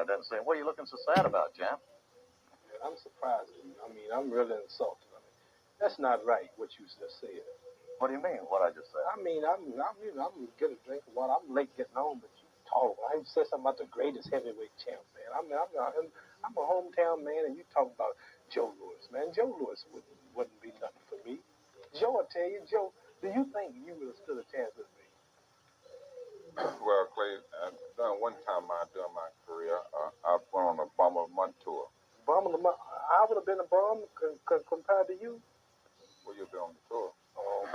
Doesn't seem. What are you looking so sad about, Jam? I'm surprised at you. I mean, I'm really insulted. I mean, that's not right what you just said. What do you mean? What I just said? I mean, I'm get a drink of water. I'm late getting home, but you talk. I said something about the greatest heavyweight champ, man. I'm a hometown man, and you talk about Joe Louis, man. Joe Louis wouldn't be nothing for me. Joe, I tell you, Joe, do you think you would have stood a chance with me? Well, Clay, during one time during my career, I went on a Bum of the Month tour. Bum of the Month? I would have been a bum compared to you. Well, you've been on the tour. Oh,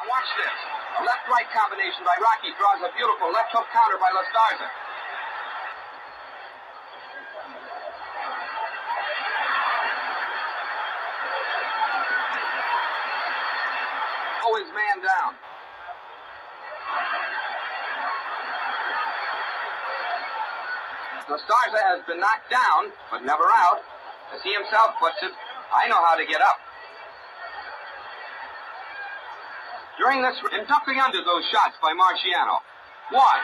Watch this. A left-right combination by Rocky draws a beautiful left hook counter by La Starza. Oh, his man down. La Starza has been knocked down, but never out. As he himself puts it, I know how to get up. During this, and ducking under those shots by Marciano. Watch.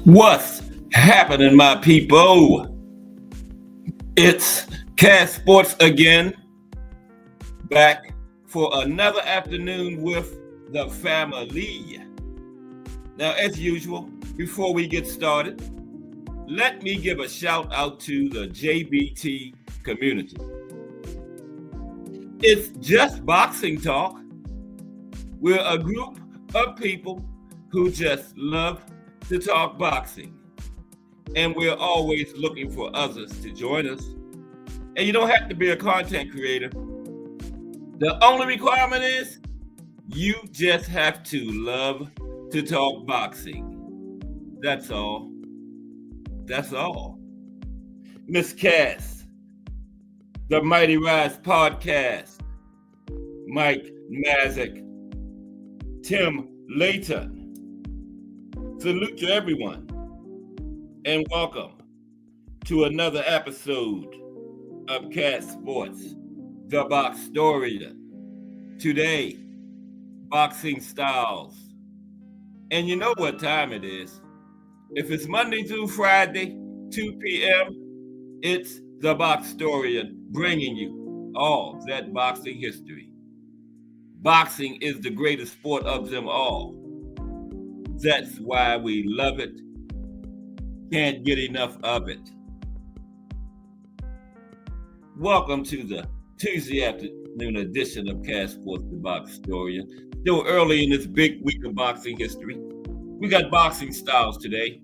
What's happening, my people? It's Cash Sports again, back for another afternoon with the family. Now, as usual, before we get started, let me give a shout out to the JBT community. It's just boxing talk, We're a group of people who just love to talk boxing. And we're always looking for others to join us. And you don't have to be a content creator. The only requirement is you just have to love to talk boxing. That's all. That's all. Miss Cass, the Mighty Rise Podcast, Mike Mazik, Tim Layton. Salute to everyone and welcome to another episode of Cat Sports, the Box Story. Today, boxing styles. And you know what time it is. If it's Monday through Friday, 2 p.m., it's the Box Historian bringing you all that boxing history. Boxing is the greatest sport of them all. That's why we love it. Can't get enough of it. Welcome to the Tuesday afternoon edition of Cat Sports, the Box Historian. Still early in this big week of boxing history. We got boxing styles today.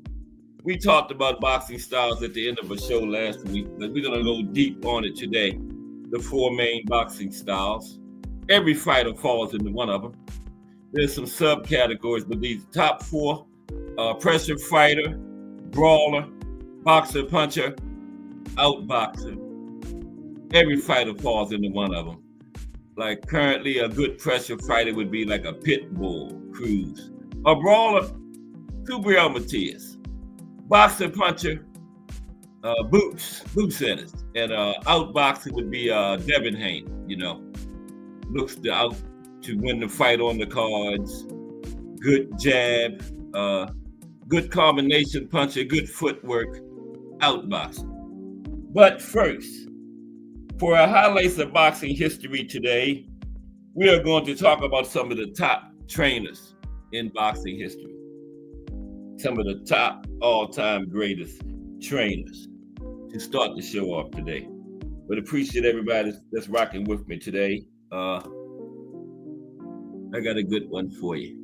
We talked about boxing styles at the end of a show last week, but we're going to go deep on it today. The four main boxing styles. Every fighter falls into one of them. There's some subcategories, but these top four, pressure fighter, brawler, boxer, puncher, outboxer. Every fighter falls into one of them. Like currently, a good pressure fighter would be like a pit bull, Cruz. A brawler, Gabriel Matias. Boxer, puncher, Boots Ennis. And outboxer would be Devin Haney, looks to win the fight on the cards. Good jab, good combination puncher, good footwork, outboxer. But first, for our highlights of boxing history today, we are going to talk about some of the top trainers in boxing history. Some of the top all-time greatest trainers to start the show off today. But appreciate everybody that's rocking with me today. I got a good one for you,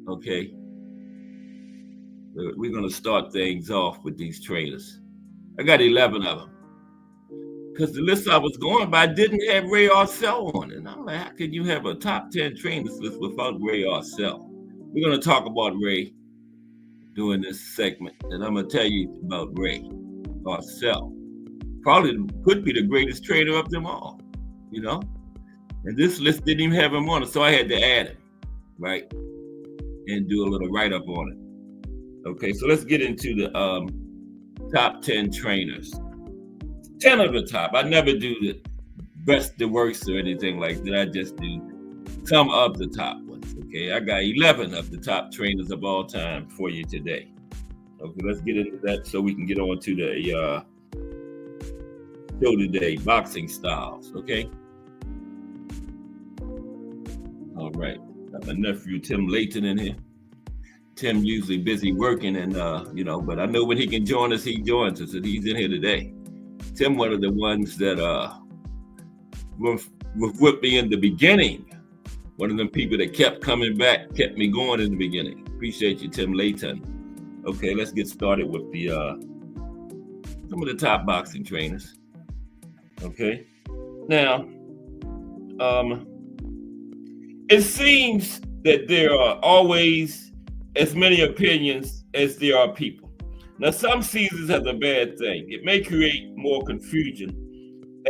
okay? We're going to start things off with these trainers. I got 11 of them. Because the list I was going by didn't have Ray Arcel on it. And I'm like, how could you have a top 10 trainers list without Ray Arcel? We're going to talk about Ray during this segment. And I'm going to tell you about Ray Arcel. Probably could be the greatest trainer of them all, And this list didn't even have him on it, so I had to add him, right? And do a little write-up on it. Okay, so let's get into the top 10 trainers. 10 of the top. I never do the best, the worst, or anything like that. I just do some of the top ones, okay? I got 11 of the top trainers of all time for you today. Okay, let's get into that so we can get on to the show today, boxing styles, okay? All right, got my nephew Tim Layton in here. Tim usually busy working and, but I know when he can join us, he joins us, and he's in here today. Tim, one of the ones that was with me in the beginning. One of them people that kept coming back, kept me going in the beginning. Appreciate you, Tim Layton. Okay, let's get started with the some of the top boxing trainers. Okay, now it seems that there are always as many opinions as there are people. Now, some seasons have a bad thing. It may create more confusion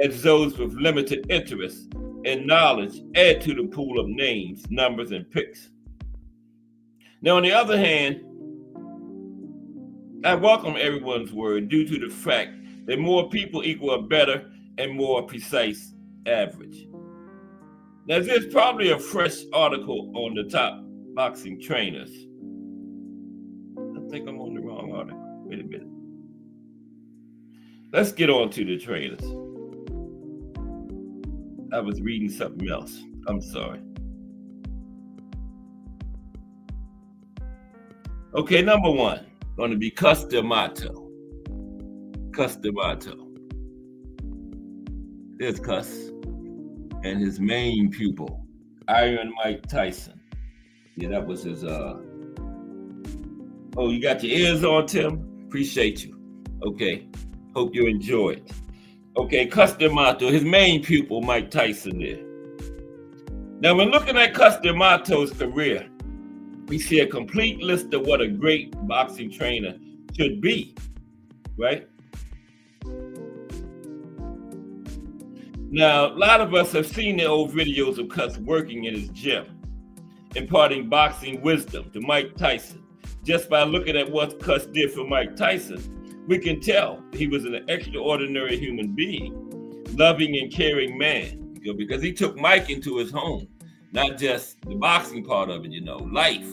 as those with limited interest and knowledge add to the pool of names, numbers, and picks. Now, on the other hand, I welcome everyone's word due to the fact that more people equal a better and more precise average. Now, there's probably a fresh article on the top boxing trainers. I think I'm on the wrong article. Wait a minute. Let's get on to the trainers. I was reading something else. I'm sorry. Okay, number one, going to be Cus D'Amato. There's Cus and his main pupil, Iron Mike Tyson. Yeah, that was his. Oh, you got your ears on, Tim? Appreciate you. Okay, hope you enjoy it. Okay, Custer Mato, his main pupil, Mike Tyson there. Now, when looking at Custer Mato's career, we see a complete list of what a great boxing trainer should be, right? Now, a lot of us have seen the old videos of Cuss working in his gym, imparting boxing wisdom to Mike Tyson. Just by looking at what Cuss did for Mike Tyson, we can tell he was an extraordinary human being, loving and caring man, because he took Mike into his home, not just the boxing part of it, life.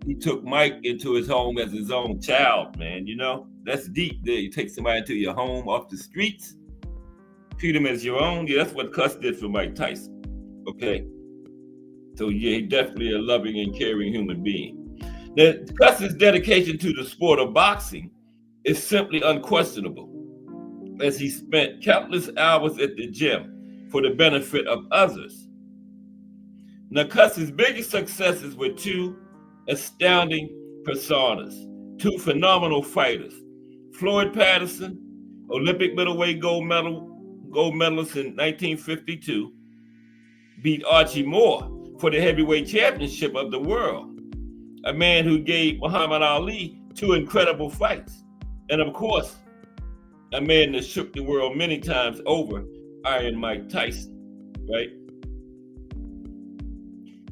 He took Mike into his home as his own child, man, that's deep there. You take somebody into your home off the streets, treat him as your own. Yeah, that's what Cuss did for Mike Tyson. Okay. So yeah, he's definitely a loving and caring human being. Now, Cuss's dedication to the sport of boxing is simply unquestionable, as he spent countless hours at the gym for the benefit of others. Now, Cuss's biggest successes were two astounding personas, two phenomenal fighters. Floyd Patterson, Olympic middleweight gold medalist in 1952, beat Archie Moore for the heavyweight championship of the world, a man who gave Muhammad Ali two incredible fights. And of course, a man that shook the world many times over, Iron Mike Tyson, right?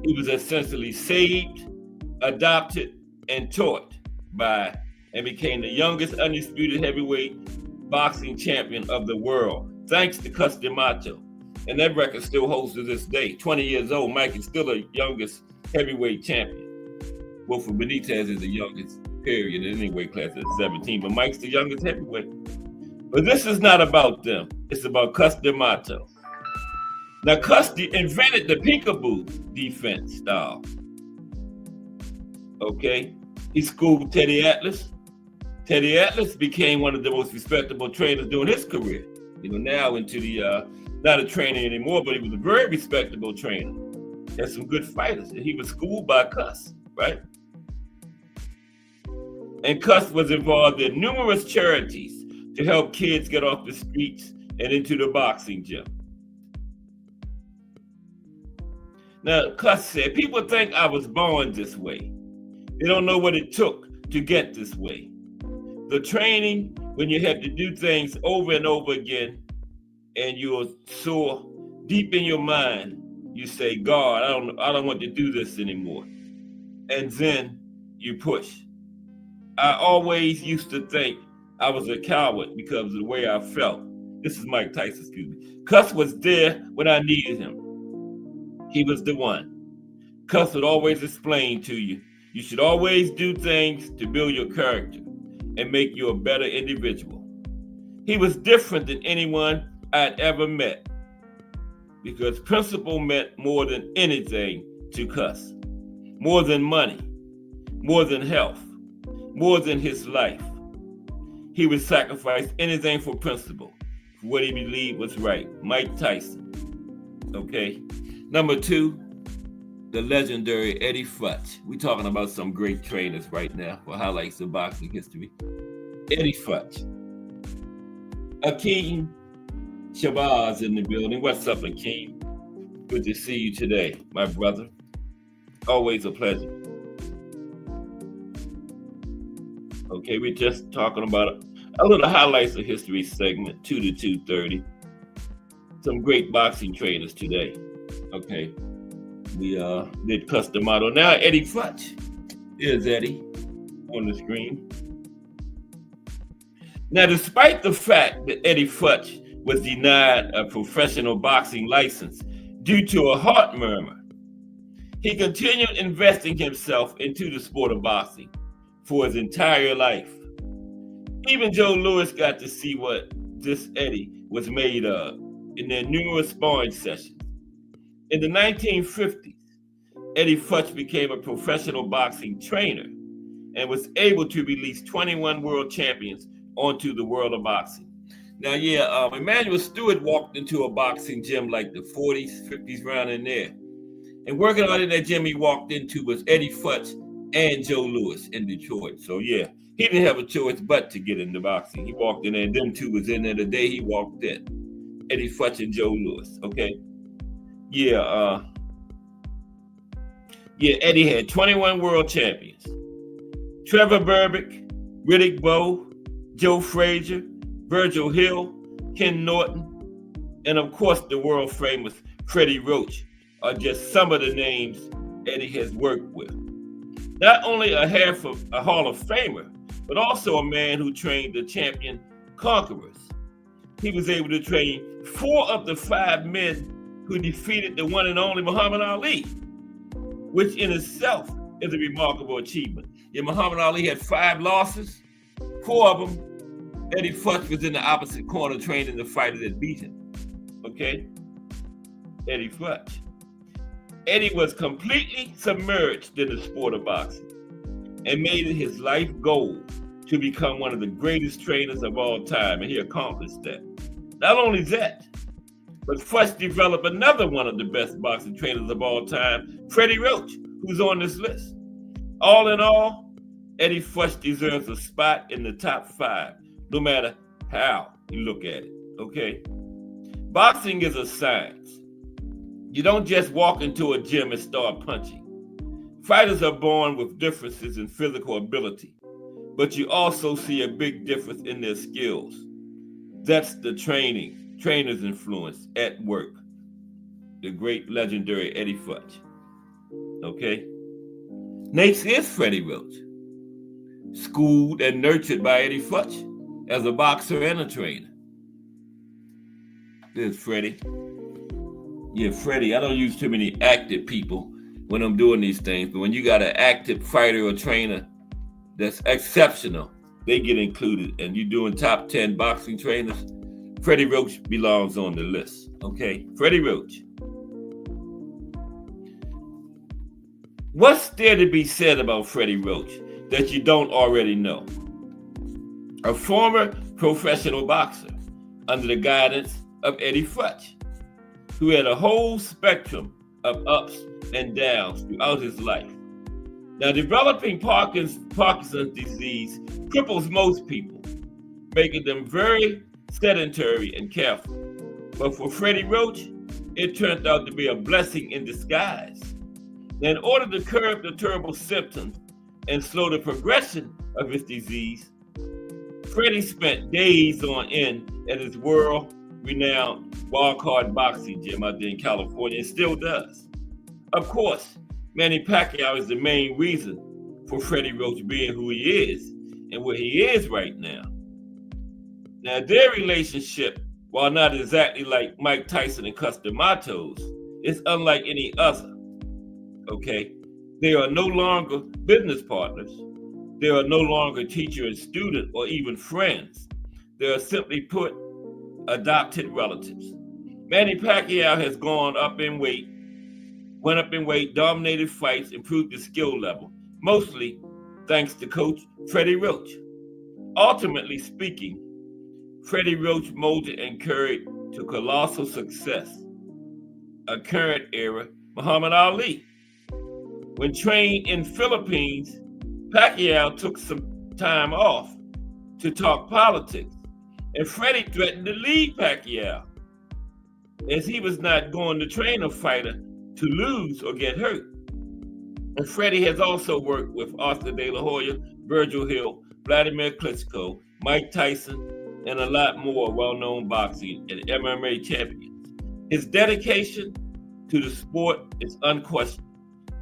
He was essentially saved, adopted, and taught by, and became the youngest undisputed heavyweight boxing champion of the world, thanks to Custer Mato. And that record still holds to this day. 20 years old, Mike is still the youngest heavyweight champion. Wilfred Benitez is the youngest, period, in any weight class at 17, but Mike's the youngest heavyweight. But this is not about them. It's about Custer Mato. Now, Custer invented the peekaboo defense style. Okay? He schooled Teddy Atlas. Teddy Atlas became one of the most respectable trainers during his career. Now into the, not a trainer anymore, but he was a very respectable trainer. Had some good fighters. And he was schooled by Cuss, right? And Cuss was involved in numerous charities to help kids get off the streets and into the boxing gym. Now, Cuss said, people think I was born this way. They don't know what it took to get this way. The training, when you have to do things over and over again, and you're so deep in your mind, you say, God, I don't want to do this anymore. And then you push. I always used to think I was a coward because of the way I felt. This is Mike Tyson, excuse me. Cuss was there when I needed him. He was the one. Cuss would always explain to you, you should always do things to build your character and make you a better individual. He was different than anyone I'd ever met because principle meant more than anything to Cuss. More than money, more than health, more than his life. He would sacrifice anything for principle, for what he believed was right. Mike Tyson. Okay. Number two, the legendary Eddie Futch. We're talking about some great trainers right now for highlights of boxing history. Eddie Futch. Akeem Shabazz in the building. What's up, Akeem? Good to see you today, my brother. Always a pleasure. Okay, we're just talking about a little highlights of history segment, 2 to 2:30. Some great boxing trainers today. Okay, we did Custer Mato. Now Eddie Futch. Here's Eddie on the screen. Now, despite the fact that Eddie Futch was denied a professional boxing license due to a heart murmur, he continued investing himself into the sport of boxing for his entire life. Even Joe Louis got to see what this Eddie was made of in their numerous sparring sessions. In the 1950s, Eddie Futch became a professional boxing trainer and was able to release 21 world champions onto the world of boxing. Now, Emanuel Stewart walked into a boxing gym like the 40s, 50s, around in there. And working out in that gym he walked into was Eddie Futch and Joe Louis in Detroit. So yeah, he didn't have a choice but to get into boxing. He walked in there, and them two was in there the day he walked in. Eddie Futch and Joe Louis. Okay. Yeah, Eddie had 21 world champions. Trevor Berbick, Riddick Bowe, Joe Frazier, Virgil Hill, Ken Norton, and of course the world famous Freddie Roach are just some of the names Eddie has worked with. Not only a Hall of Famer, but also a man who trained the champion conquerors. He was able to train 4 of the 5 men who defeated the one and only Muhammad Ali, which in itself is a remarkable achievement. Yeah, Muhammad Ali had 5 losses. 4 of them, Eddie Futch was in the opposite corner training the fighter that beat him. Okay? Eddie Futch. Eddie was completely submerged in the sport of boxing and made it his life goal to become one of the greatest trainers of all time, and he accomplished that. Not only that, but Futch developed another one of the best boxing trainers of all time, Freddie Roach, who's on this list. All in all, Eddie Futch deserves a spot in the top 5, no matter how you look at it, okay? Boxing is a science. You don't just walk into a gym and start punching. Fighters are born with differences in physical ability, but you also see a big difference in their skills. That's the trainer's influence at work. The great legendary Eddie Futch. Okay? Next is Freddie Roach, schooled and nurtured by Eddie Futch as a boxer and a trainer. There's Freddie. Yeah, Freddie, I don't use too many active people when I'm doing these things, but when you got an active fighter or trainer that's exceptional, they get included. And you're doing top 10 boxing trainers, Freddie Roach belongs on the list. Okay, Freddie Roach. What's there to be said about Freddie Roach that you don't already know? A former professional boxer under the guidance of Eddie Futch, who had a whole spectrum of ups and downs throughout his life. Now, developing Parkinson's disease cripples most people, making them very sedentary and careful. But for Freddie Roach, it turned out to be a blessing in disguise. Now, in order to curb the terrible symptoms and slow the progression of his disease, Freddie spent days on end at his world-renowned wild-card boxing gym out there in California, and still does. Of course, Manny Pacquiao is the main reason for Freddie Roach being who he is and where he is right now. Now, their relationship, while not exactly like Mike Tyson and Custer Matos, is unlike any other. Okay? They are no longer business partners. They are no longer teacher and student or even friends. They are simply put, adopted relatives. Manny Pacquiao has went up in weight, dominated fights, improved his skill level, mostly thanks to coach Freddie Roach. Ultimately speaking, Freddie Roach molded and carried to colossal success a current era Muhammad Ali. When trained in Philippines, Pacquiao took some time off to talk politics, and Freddie threatened to leave Pacquiao, as he was not going to train a fighter to lose or get hurt. And Freddie has also worked with Oscar De La Hoya, Virgil Hill, Vladimir Klitschko, Mike Tyson, and a lot more well-known boxing and MMA champions. His dedication to the sport is unquestioned.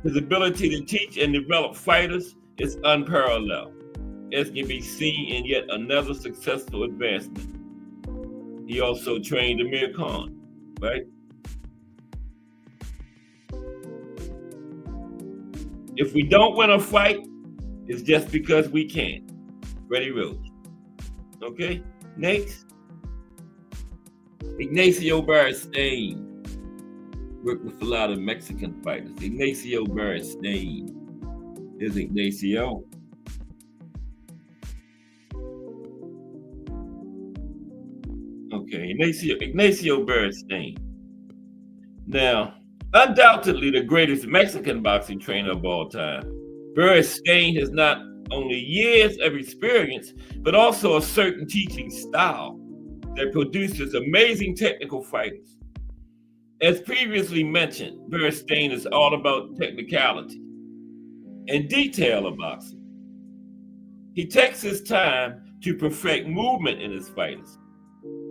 His ability to teach and develop fighters is unparalleled, as can be seen in yet another successful advancement. He also trained Amir Khan, right? If we don't win a fight, it's just because we can't. Freddie Roach. Okay? Next. Ignacio Beristain. Worked with a lot of Mexican fighters. Ignacio Beristain. Here's Ignacio. Okay, Ignacio Beristain. Now, Undoubtedly the greatest Mexican boxing trainer of all time, Beristain has not only years of experience, but also a certain teaching style that produces amazing technical fighters. As previously mentioned, Beristain is all about technicality and detail of boxing. He takes his time to perfect movement in his fighters.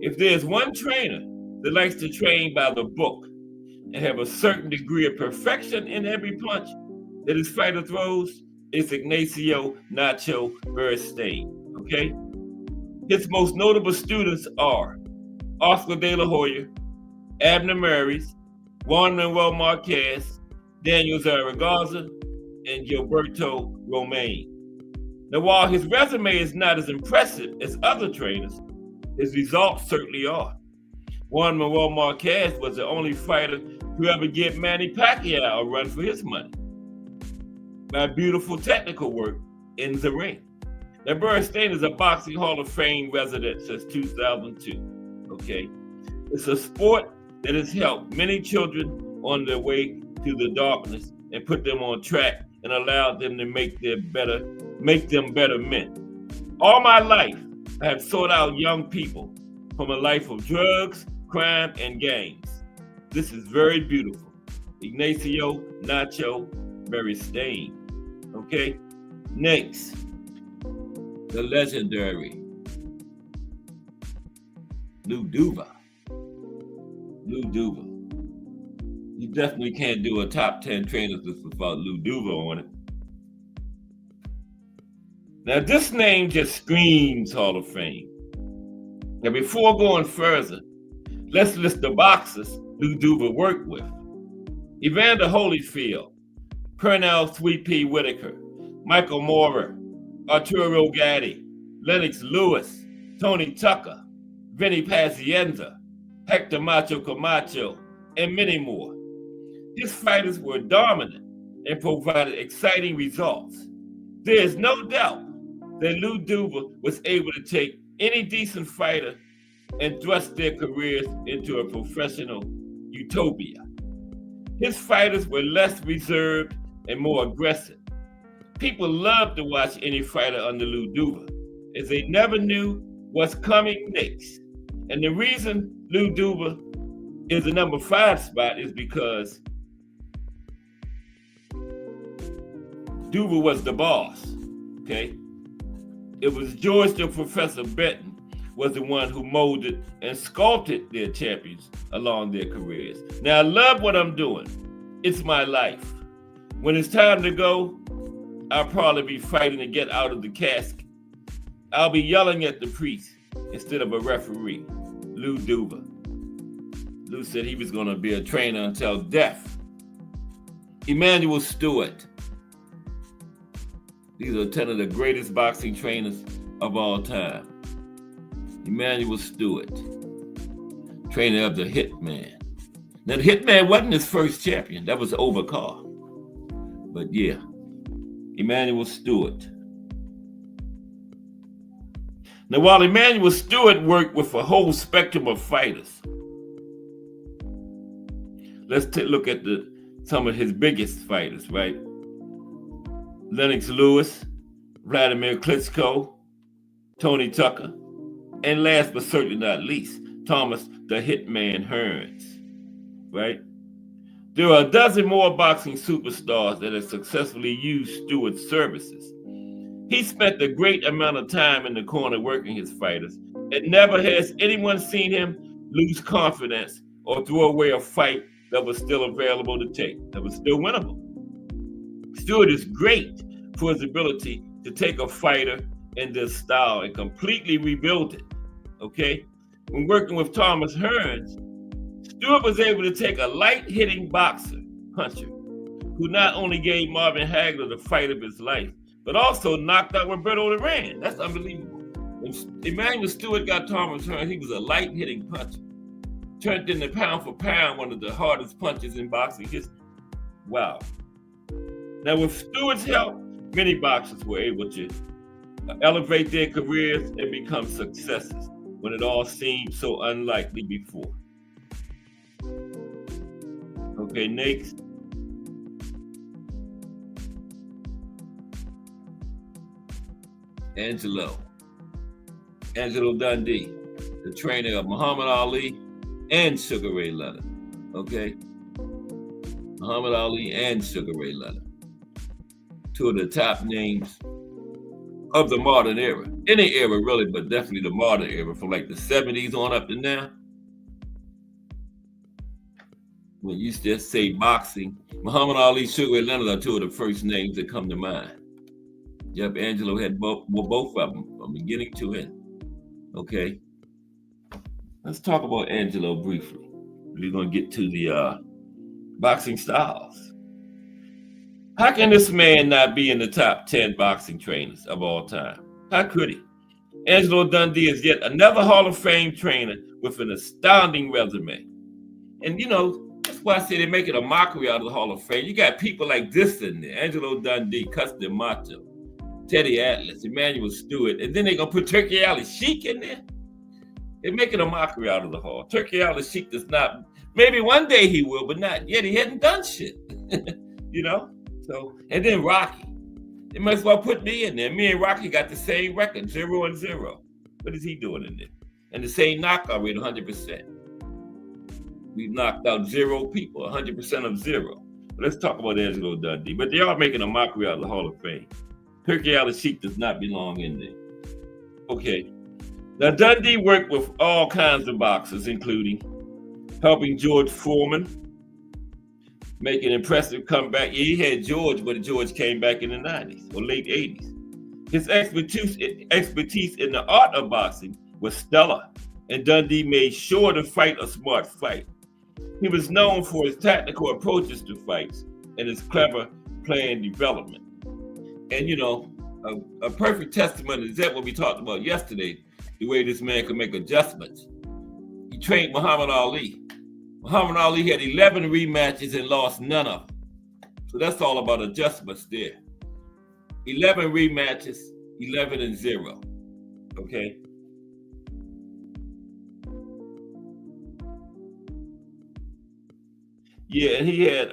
If there's one trainer that likes to train by the book and have a certain degree of perfection in every punch that his fighter throws, it's Ignacio Nacho Beristain, okay? His most notable students are Oscar De La Hoya, Abner Maris, Juan Manuel Marquez, Daniel Zaragoza, and Gilberto Romain. Now, while his resume is not as impressive as other trainers, his results certainly are. Juan Manuel Marquez was the only fighter to ever give Manny Pacquiao a run for his money by beautiful technical work in the ring. Now, Beristain is a Boxing Hall of Fame resident since 2002, okay? It's a sport that has helped many children on their way to the darkness and put them on track and allowed them to make them better men. All my life, I have sought out young people from a life of drugs, crime, and gangs. This is very beautiful. Ignacio Nacho Beristain. Okay? Next, the legendary Lou Duva. Lou Duva. You definitely can't do a top 10 trainers list without Lou Duva on it. Now, this name just screams Hall of Fame. Now, before going further, let's list the boxers Lou Duva worked with. Evander Holyfield, Pernell 3P Whitaker, Michael Moorer, Arturo Gatti, Lennox Lewis, Tony Tucker, Vinny Pazienza, Hector Macho Camacho, and many more. His fighters were dominant and provided exciting results. There is no doubt that Lou Duva was able to take any decent fighter and thrust their careers into a professional utopia. His fighters were less reserved and more aggressive. People loved to watch any fighter under Lou Duva, as they never knew what's coming next. And the reason Lou Duva is the number 5 spot is because Duva was the boss, okay? It was George the Professor Benton was the one who molded and sculpted their champions along their careers. Now, I love what I'm doing. It's my life. When it's time to go, I'll probably be fighting to get out of the casket. I'll be yelling at the priest instead of a referee. Lou Duva. Lou said he was going to be a trainer until death. Emanuel Stewart. These are 10 of the greatest boxing trainers of all time. Emanuel Stewart, trainer of the Hitman. Now, the Hitman wasn't his first champion. That was Overcar. But yeah, Emanuel Stewart. Now, while Emanuel Stewart worked with a whole spectrum of fighters, let's look at some of his biggest fighters, right? Lennox Lewis, Vladimir Klitschko, Tony Tucker, and last but certainly not least, Thomas the Hitman Hearns, right? There are a dozen more boxing superstars that have successfully used Stewart's services. He spent a great amount of time in the corner working his fighters, and never has anyone seen him lose confidence or throw away a fight that was still available to take, that was still winnable. Stewart is great for his ability to take a fighter in this style and completely rebuild it, okay? When working with Thomas Hearns, Stewart was able to take a light-hitting boxer, puncher, who not only gave Marvin Hagler the fight of his life, but also knocked out Roberto Duran. That's unbelievable. When Emanuel Stewart got Thomas Hearns, he was a light-hitting puncher. Turned into pound for pound one of the hardest punches in boxing history. Wow. Now, with Stewart's help, many boxers were able to elevate their careers and become successes when it all seemed so unlikely before. Okay, next. Angelo Dundee, the trainer of Muhammad Ali and Sugar Ray Leonard. Okay, Muhammad Ali and Sugar Ray Leonard, two of the top names of the modern era. Any era, really, but definitely the modern era, from like the 70s on up to now. When you just say boxing, Muhammad Ali, Sugar Ray Leonard are two of the first names that come to mind. Yep, Angelo had both of them from beginning to end. Okay, let's talk about Angelo briefly. We're going to get to the boxing styles. How can this man not be in the top 10 boxing trainers of all time? How could he? Angelo Dundee is yet another Hall of Fame trainer with an astounding resume. And that's why I say they're making a mockery out of the Hall of Fame. You got people like this in there: Angelo Dundee, Custom Mato, Teddy Atlas, Emmanuel Stewart, and then they're going to put Turkey Ali Sheik in there. They're making a mockery out of the Hall. Turkey Ali Sheik does not, maybe one day he will, but not yet. He hadn't done shit, So, and then Rocky. They might as well put me in there. Me and Rocky got the same record, 0-0. What is he doing in there? And the same knockout rate, 100%. We've knocked out 0 people, 100% of 0. But let's talk about Angelo Dundee. But they are making a mockery out of the Hall of Fame. Turkey Ali Sheik does not belong in there. Okay. Now, Dundee worked with all kinds of boxers, including helping George Foreman make an impressive comeback. Yeah, he had George, but George came back in the 90s or late 80s. His expertise in the art of boxing was stellar, and Dundee made sure to fight a smart fight. He was known for his tactical approaches to fights and his clever plan development. And a perfect testament is that what we talked about yesterday, the way this man could make adjustments. He trained Muhammad Ali. Muhammad Ali had 11 rematches and lost none of them. So that's all about adjustments there. 11 rematches, 11-0. Okay. Yeah, and he had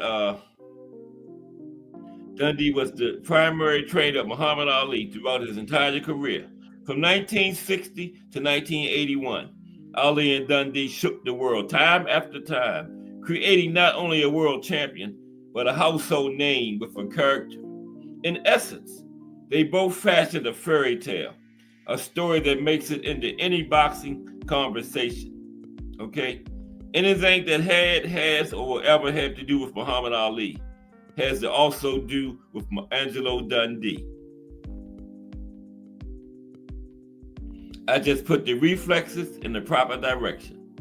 Dundee was the primary trainer of Muhammad Ali throughout his entire career. From 1960 to 1981, Ali and Dundee shook the world time after time, creating not only a world champion, but a household name with a character. In essence, they both fashioned a fairy tale, a story that makes it into any boxing conversation. Okay? Anything that has, or will ever have to do with Muhammad Ali has to also do with Angelo Dundee. I just put the reflexes in the proper direction.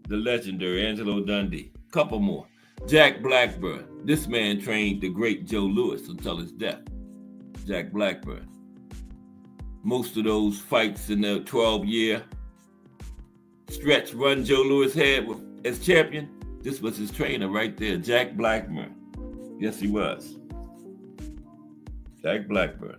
The legendary Angelo Dundee. Couple more. Jack Blackburn. This man trained the great Joe Louis until his death. Jack Blackburn. Most of those fights in the 12-year stretch run Joe Louis had as champion, this was his trainer right there, Jack Blackburn. Yes, he was. Jack Blackburn.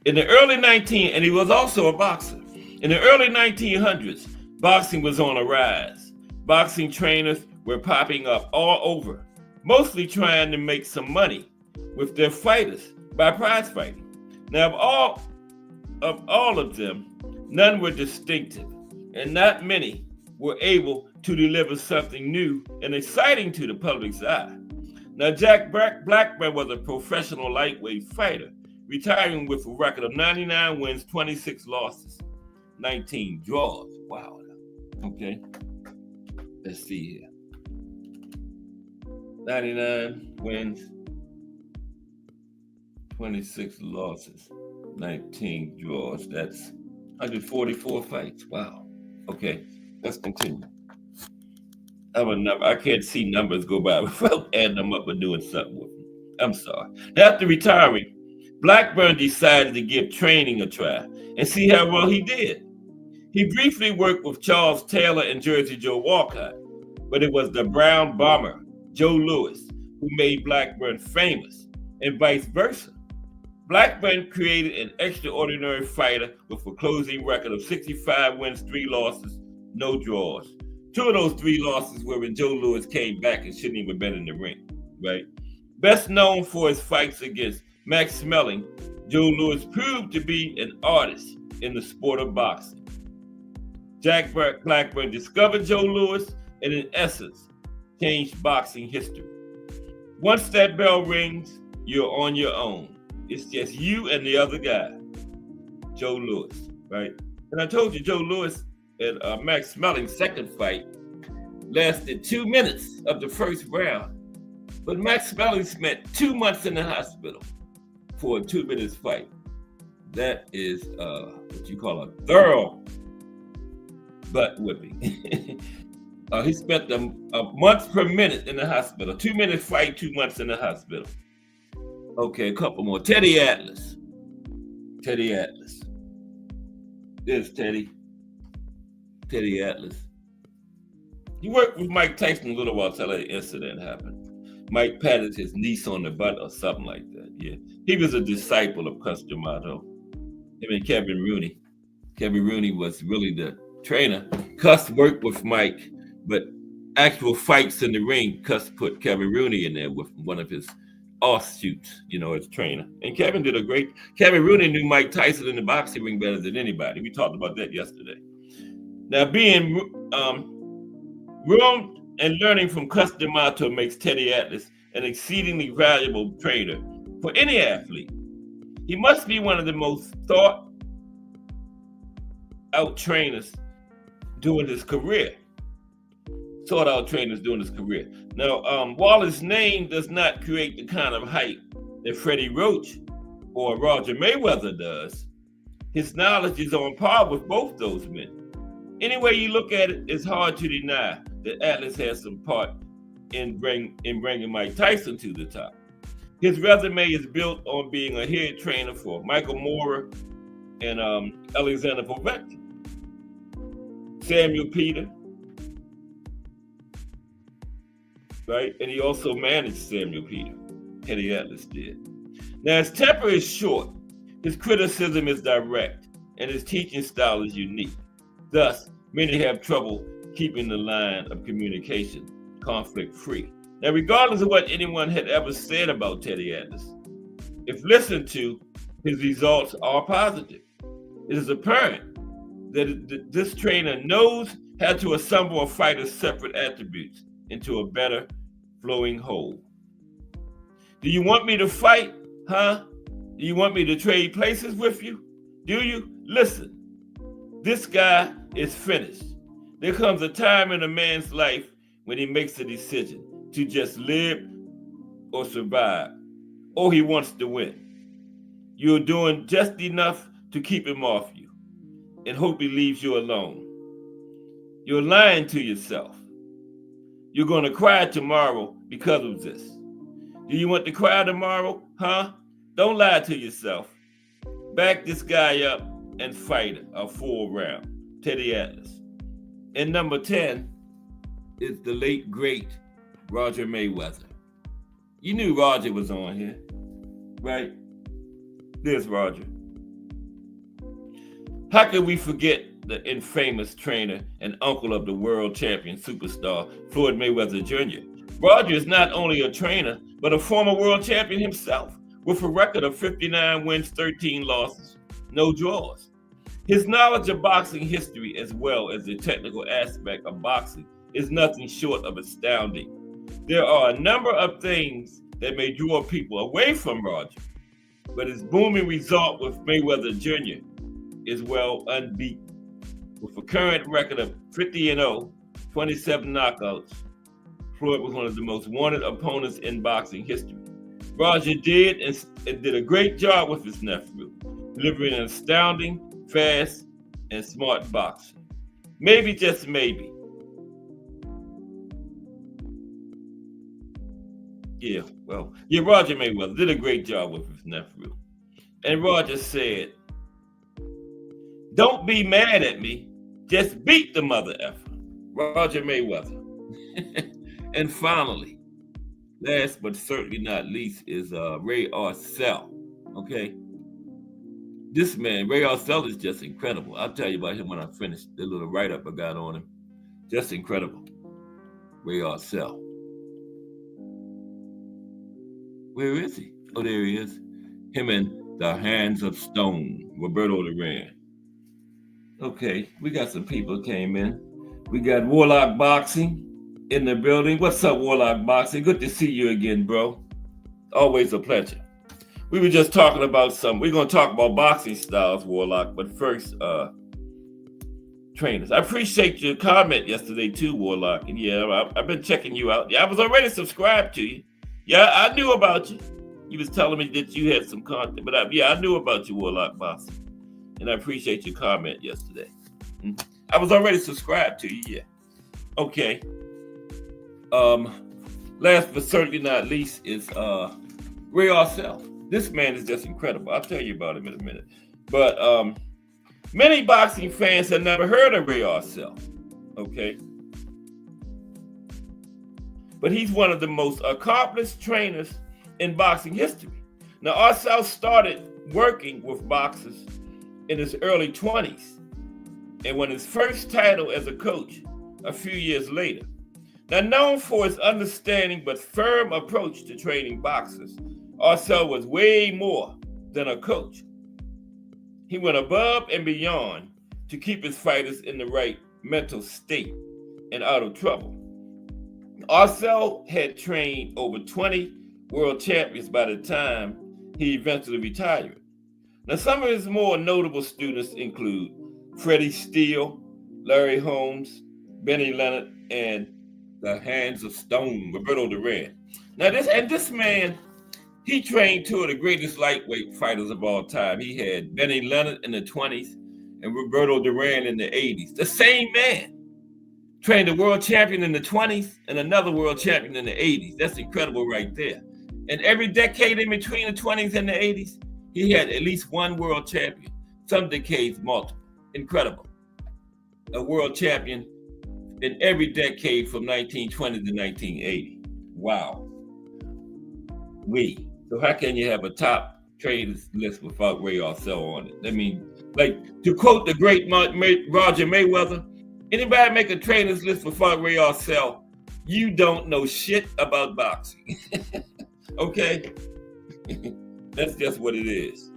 In the early and he was also a boxer. In the early 1900s, boxing was on a rise. Boxing trainers were popping up all over, mostly trying to make some money with their fighters by prize fighting. Now, of all of them, none were distinctive, and not many were able to deliver something new and exciting to the public's eye. Now, Jack Blackburn was a professional lightweight fighter, retiring with a record of 99 wins, 26 losses, 19 draws. Wow. Okay. Let's see here. 99 wins, 26 losses, 19 draws. That's 144 fights. Wow. Okay. Let's continue. I can't see numbers go by without adding them up or doing something with them. I'm sorry. After retiring, Blackburn decided to give training a try and see how well he did. He briefly worked with Charles Taylor and Jersey Joe Walcott, but it was the Brown Bomber, Joe Louis, who made Blackburn famous, and vice versa. Blackburn created an extraordinary fighter with a closing record of 65 wins, 3 losses, no draws. 2 of those 3 losses were when Joe Louis came back and shouldn't even been in the ring, right? Best known for his fights against Max Smelling, Joe Louis proved to be an artist in the sport of boxing. Jack Blackburn discovered Joe Louis and, in essence, changed boxing history. Once that bell rings, you're on your own. It's just you and the other guy, Joe Louis, right? And I told you, Joe Louis and Max Smelling's second fight lasted 2 minutes of the first round. But Max Smelling spent 2 months in the hospital for a 2 minutes fight. That is what you call a thorough butt whipping. He spent a month per minute in the hospital. 2 minute fight, 2 months in the hospital. Okay, a couple more. Teddy Atlas. Teddy Atlas. There's Teddy. Teddy Atlas. He worked with Mike Tyson a little while till that incident happened. Mike patted his niece on the butt or something like that. Yeah, he was a disciple of Cus D'Amato. Him and Kevin Rooney. Kevin Rooney was really the trainer. Cus worked with Mike, but actual fights in the ring, Cus put Kevin Rooney in there with one of his offshoots, as trainer. And Kevin Rooney knew Mike Tyson in the boxing ring better than anybody. We talked about that yesterday. Now, being groomed and learning from Cus D'Amato makes Teddy Atlas an exceedingly valuable trainer for any athlete. He must be one of the most thought-out trainers doing his career. Now, while his name does not create the kind of hype that Freddie Roach or Roger Mayweather does, his knowledge is on par with both those men. Any way you look at it, it's hard to deny that Atlas has some part in bringing Mike Tyson to the top. His resume is built on being a head trainer for Michael Moorer and Alexander Povetkin, Samuel Peter, right? And he also managed Samuel Peter. Teddy Atlas did. Now, his temper is short, his criticism is direct, and his teaching style is unique. Thus, many have trouble keeping the line of communication conflict-free. Now, regardless of what anyone had ever said about Teddy Atlas, if listened to, his results are positive. It is apparent that this trainer knows how to assemble a fighter's separate attributes into a better flowing whole. Do you want me to fight? Huh? Do you want me to trade places with you? Do you? Listen, this guy is finished. There comes a time in a man's life when he makes a decision to just live or survive, or he wants to win. You're doing just enough to keep him off you and hope he leaves you alone. You're lying to yourself. You're going to cry tomorrow because of this. Do you want to cry tomorrow? Huh? Don't lie to yourself. Back this guy up and fight a full round. Teddy Atlas. And number 10 is the late, great Roger Mayweather. You knew Roger was on here, right? There's Roger. How could we forget the infamous trainer and uncle of the world champion superstar, Floyd Mayweather Jr.? Roger is not only a trainer, but a former world champion himself, with a record of 59 wins, 13 losses, no draws. His knowledge of boxing history, as well as the technical aspect of boxing, is nothing short of astounding. There are a number of things that may draw people away from Roger, but his booming result with Mayweather Jr. is well unbeaten. With a current record of 50-0, 27 knockouts, Floyd was one of the most wanted opponents in boxing history. Roger did a great job with his nephew, delivering an astounding, fast, and smart boxer. Maybe, just maybe. Roger Mayweather did a great job with his nephew. And Roger said, "Don't be mad at me, just beat the mother effer." Roger Mayweather. And finally, last but certainly not least, is Ray Arcel. Okay? This man, Ray Arcel, is just incredible. I'll tell you about him when I finish the little write-up I got on him. Just incredible. Ray Arcel. Where is he? Oh, there he is. Him and the Hands of Stone, Roberto Duran. Okay, we got some people came in. We got Warlock Boxing in the building. What's up, Warlock Boxing? Good to see you again, bro. Always a pleasure. We were just talking about we're going to talk about boxing styles, Warlock, but first, trainers. I appreciate your comment yesterday too, Warlock. And yeah, I've been checking you out. Yeah, I was already subscribed to you. Yeah, I knew about you. You was telling me that you had some content, but I knew about you, Warlock Boxing. And I appreciate your comment yesterday. I was already subscribed to you, yeah. Okay. Last but certainly not least is Ray Arcel. This man is just incredible. I'll tell you about him in a minute. But many boxing fans have never heard of Ray Arcel. Okay. But he's one of the most accomplished trainers in boxing history. Now, Arcel started working with boxers in his early 20s and won his first title as a coach a few years later. Now, known for his understanding but firm approach to training boxers, Arcel was way more than a coach. He went above and beyond to keep his fighters in the right mental state and out of trouble. Arcel had trained over 20 world champions by the time he eventually retired. Now, some of his more notable students include Freddie Steele, Larry Holmes, Benny Leonard, and the Hands of Stone, Roberto Duran. Now, this man, he trained two of the greatest lightweight fighters of all time. He had Benny Leonard in the 20s and Roberto Duran in the 80s. The same man trained a world champion in the 20s and another world champion in the 80s. That's incredible right there. And every decade in between the 20s and the 80s, he had at least one world champion. Some decades, multiple. Incredible. A world champion in every decade from 1920 to 1980. Wow. So how can you have a top trainers list without Ray Arcel on it? I mean, like, to quote the great Roger Mayweather, anybody make a trainers list without Ray Arcel, you don't know shit about boxing. Okay? That's just what it is.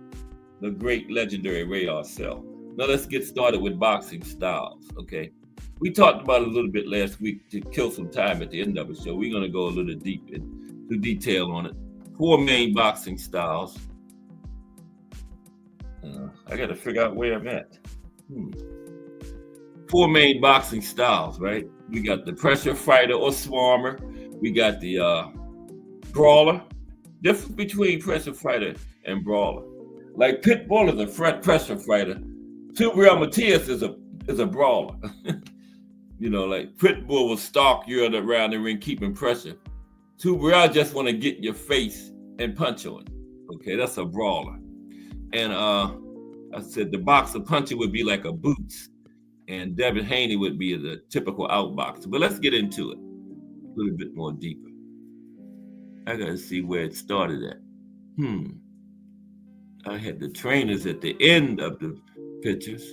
The great legendary Ray Arcel. Now let's get started with boxing styles, okay? We talked about it a little bit last week to kill some time at the end of the show. We're going to go a little deep into detail on it. 4 main boxing styles. I got to figure out where I'm at. 4 main boxing styles, right? We got the pressure fighter or swarmer. We got the brawler. Difference between pressure fighter and brawler. Like Pitbull is a pressure fighter. Gabriel Matias is a brawler. You know, like Pitbull will stalk you around the ring, keeping pressure. Gabriel just want to get in your face and punch on you. Okay, that's a brawler. And I said the boxer puncher would be like a Boots, and Devin Haney would be the typical outboxer. But let's get into it a little bit more deeper. I gotta see where it started at. I had the trainers at the end of the pictures.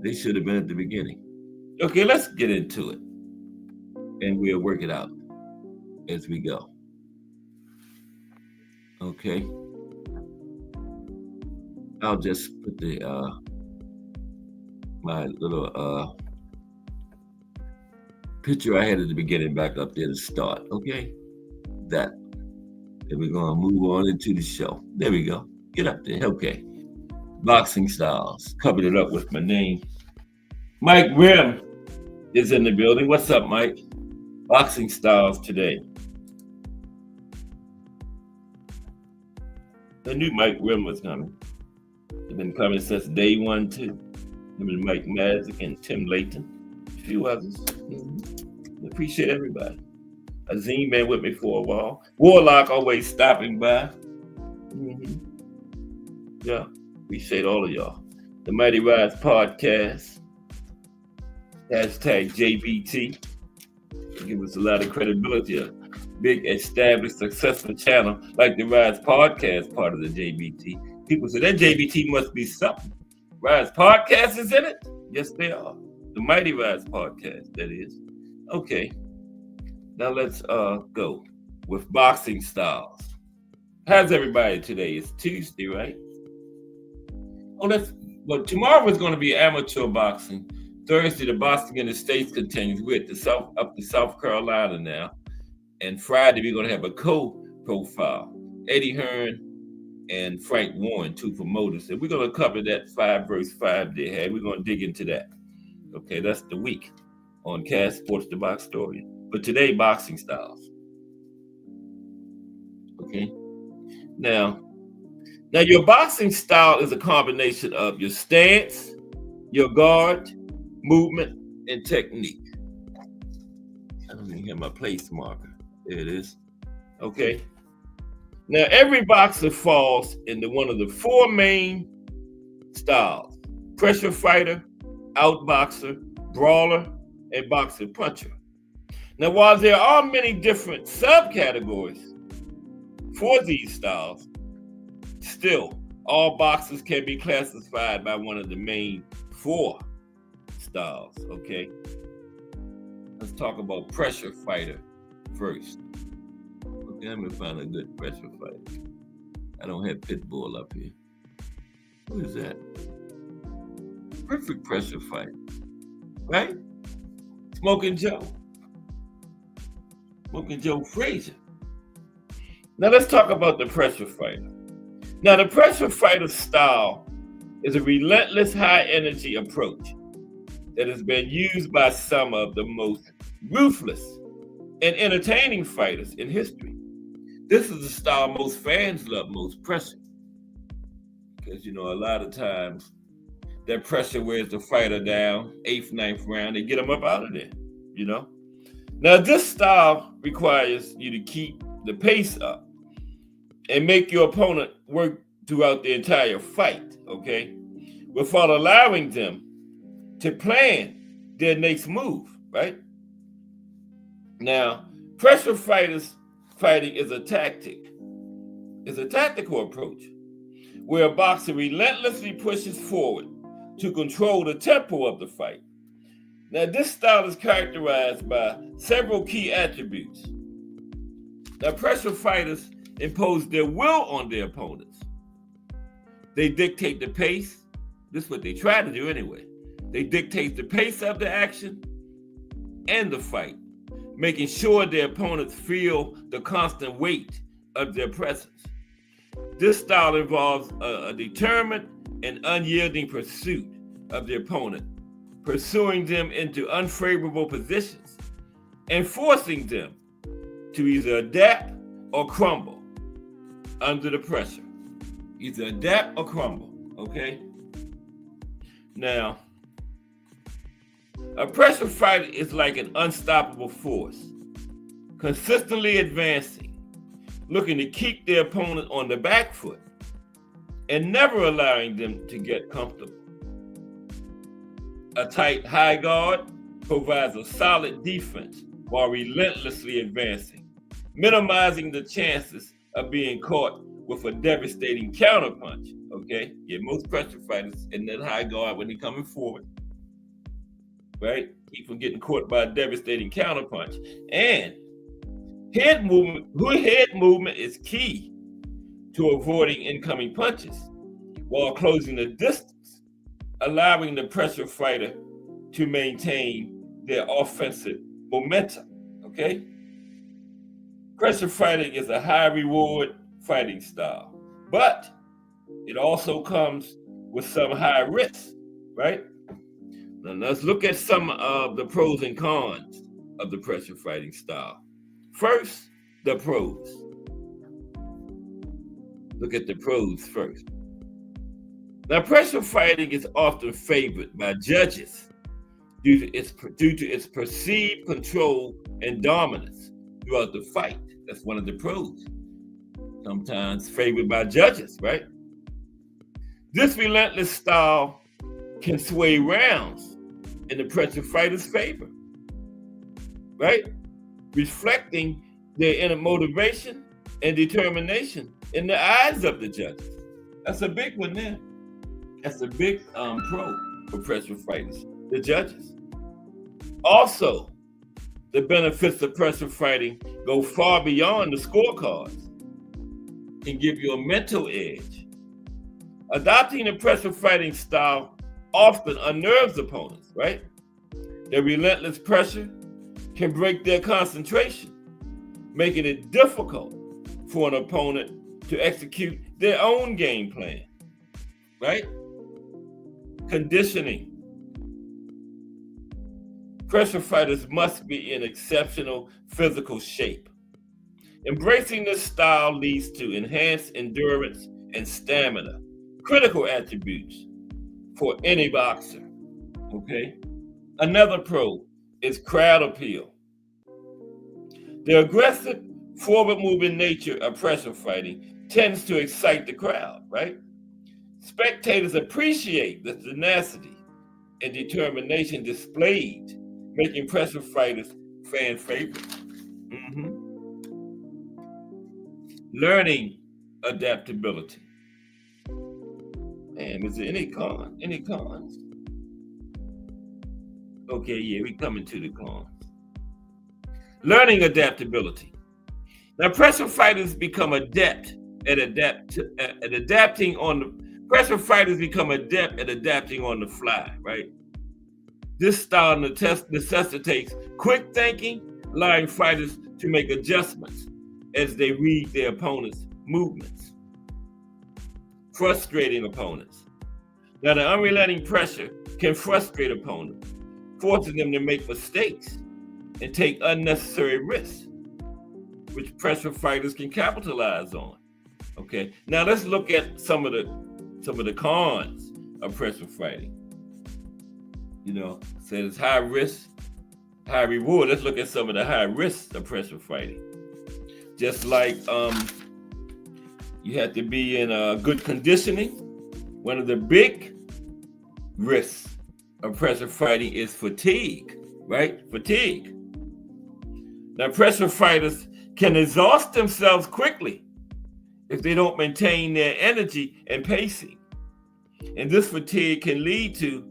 They should have been at the beginning. Okay, let's get into it. And we'll work it out as we go. Okay. I'll just put the my little picture I had at the beginning back up there to start. Okay. That. Then we're gonna move on into the show. There we go. Get up there. Okay. Boxing styles. Covered it up with my name. Mike Rim is in the building. What's up, Mike? Boxing styles today. I knew Mike Rim was coming. They've been coming since day 1, too. Him and Mike Mazik and Tim Layton. A few others. Appreciate everybody. Azim been with me for a while. Warlock always stopping by. Yeah, appreciate all of y'all. The Mighty Rise Podcast. Hashtag JBT. Give us a lot of credibility. A big, established, successful channel like the Rise Podcast, part of the JBT. People say that JBT must be something. Rise Podcast is in it? Yes, they are. The Mighty Rise podcast, that is. Okay. Now let's go with boxing styles. How's everybody today? It's Tuesday, right? Well, tomorrow is going to be amateur boxing. Thursday, the boxing in the States continues. We're up to South Carolina now. And Friday, we're going to have a co-profile. Eddie Hearn and Frank Warren, two promoters. And we're going to cover that 5 versus 5 they had. We're going to dig into that. Okay, that's the week on Cash Sports, the Box Story. But today, boxing styles. Okay. Now your boxing style is a combination of your stance, your guard, movement, and technique. I don't even have my place marker. There it is. Okay. Now, every boxer falls into one of the 4 main styles: pressure fighter, outboxer, brawler, and boxer puncher. Now, while there are many different subcategories for these styles, still, all boxers can be classified by one of the main 4 styles, okay? Let's talk about pressure fighter first. Okay, I'm gonna find a good pressure fighter. I don't have Pitbull up here. Who is that? Perfect pressure fighter, right? Smoking Joe Frazier. Now let's talk about the pressure fighter. Now the pressure fighter style is a relentless high energy approach that has been used by some of the most ruthless and entertaining fighters in history. This is the style most fans love most, pressure. Because, a lot of times that pressure wears the fighter down, 8th, 9th round, they get them up out of there, Now, this style requires you to keep the pace up and make your opponent work throughout the entire fight, okay? Without allowing them to plan their next move, right? Now, pressure fighting is a tactical approach where a boxer relentlessly pushes forward to control the tempo of the fight. Now, this style is characterized by several key attributes. Now, pressure fighters impose their will on their opponents. They dictate the pace. This is what they try to do anyway. They dictate the pace of the action and the fight, making sure their opponents feel the constant weight of their presence. This style involves a determined and unyielding pursuit of the opponent, pursuing them into unfavorable positions and forcing them to either adapt or crumble under the pressure. Either adapt or crumble, okay? Now, a pressure fighter is like an unstoppable force, consistently advancing, looking to keep their opponent on the back foot and never allowing them to get comfortable. A tight high guard provides a solid defense while relentlessly advancing, minimizing the chances of being caught with a devastating counterpunch, okay? Yeah, most pressure fighters in that high guard when they're coming forward, right? Keep from getting caught by a devastating counterpunch. And head movement is key to avoiding incoming punches while closing the distance, allowing the pressure fighter to maintain their offensive momentum, okay? Pressure fighting is a high reward fighting style, but it also comes with some high risks, right? Now let's look at some of the pros and cons of the pressure fighting style. First, the pros. Look at the pros first. Now, pressure fighting is often favored by judges due to its perceived control and dominance throughout the fight. That's one of the pros. Sometimes favored by judges, right? This relentless style can sway rounds in the pressure fighter's favor, right? Reflecting their inner motivation and determination in the eyes of the judges. That's a big one there. That's a big pro for pressure fighters, the judges. Also, the benefits of pressure fighting go far beyond the scorecards and give you a mental edge. Adopting a pressure fighting style often unnerves opponents, right? The relentless pressure can break their concentration, making it difficult for an opponent to execute their own game plan, right? Conditioning. Pressure fighters must be in exceptional physical shape. Embracing this style leads to enhanced endurance and stamina, critical attributes for any boxer, okay? Another pro is crowd appeal. The aggressive, forward-moving nature of pressure fighting tends to excite the crowd, right? Spectators appreciate the tenacity and determination displayed, making pressure fighters fan favorites. Learning adaptability. Man, is there any cons? Any cons? Okay, yeah, we coming to the cons. Learning adaptability. Now, pressure fighters become adept at adapting on the. Pressure fighters become adept at adapting on the fly, right? This style necessitates quick thinking, allowing fighters to make adjustments as they read their opponent's movements. Frustrating opponents. Now, the unrelenting pressure can frustrate opponents, forcing them to make mistakes and take unnecessary risks, which pressure fighters can capitalize on. Okay, now let's look at some of the cons of pressure fighting. You know, says high risk, high reward. Let's look at some of the high risks of pressure fighting. Just like you have to be in good conditioning. One of the big risks of pressure fighting is fatigue, right? Fatigue. Now, pressure fighters can exhaust themselves quickly if they don't maintain their energy and pacing. And this fatigue can lead to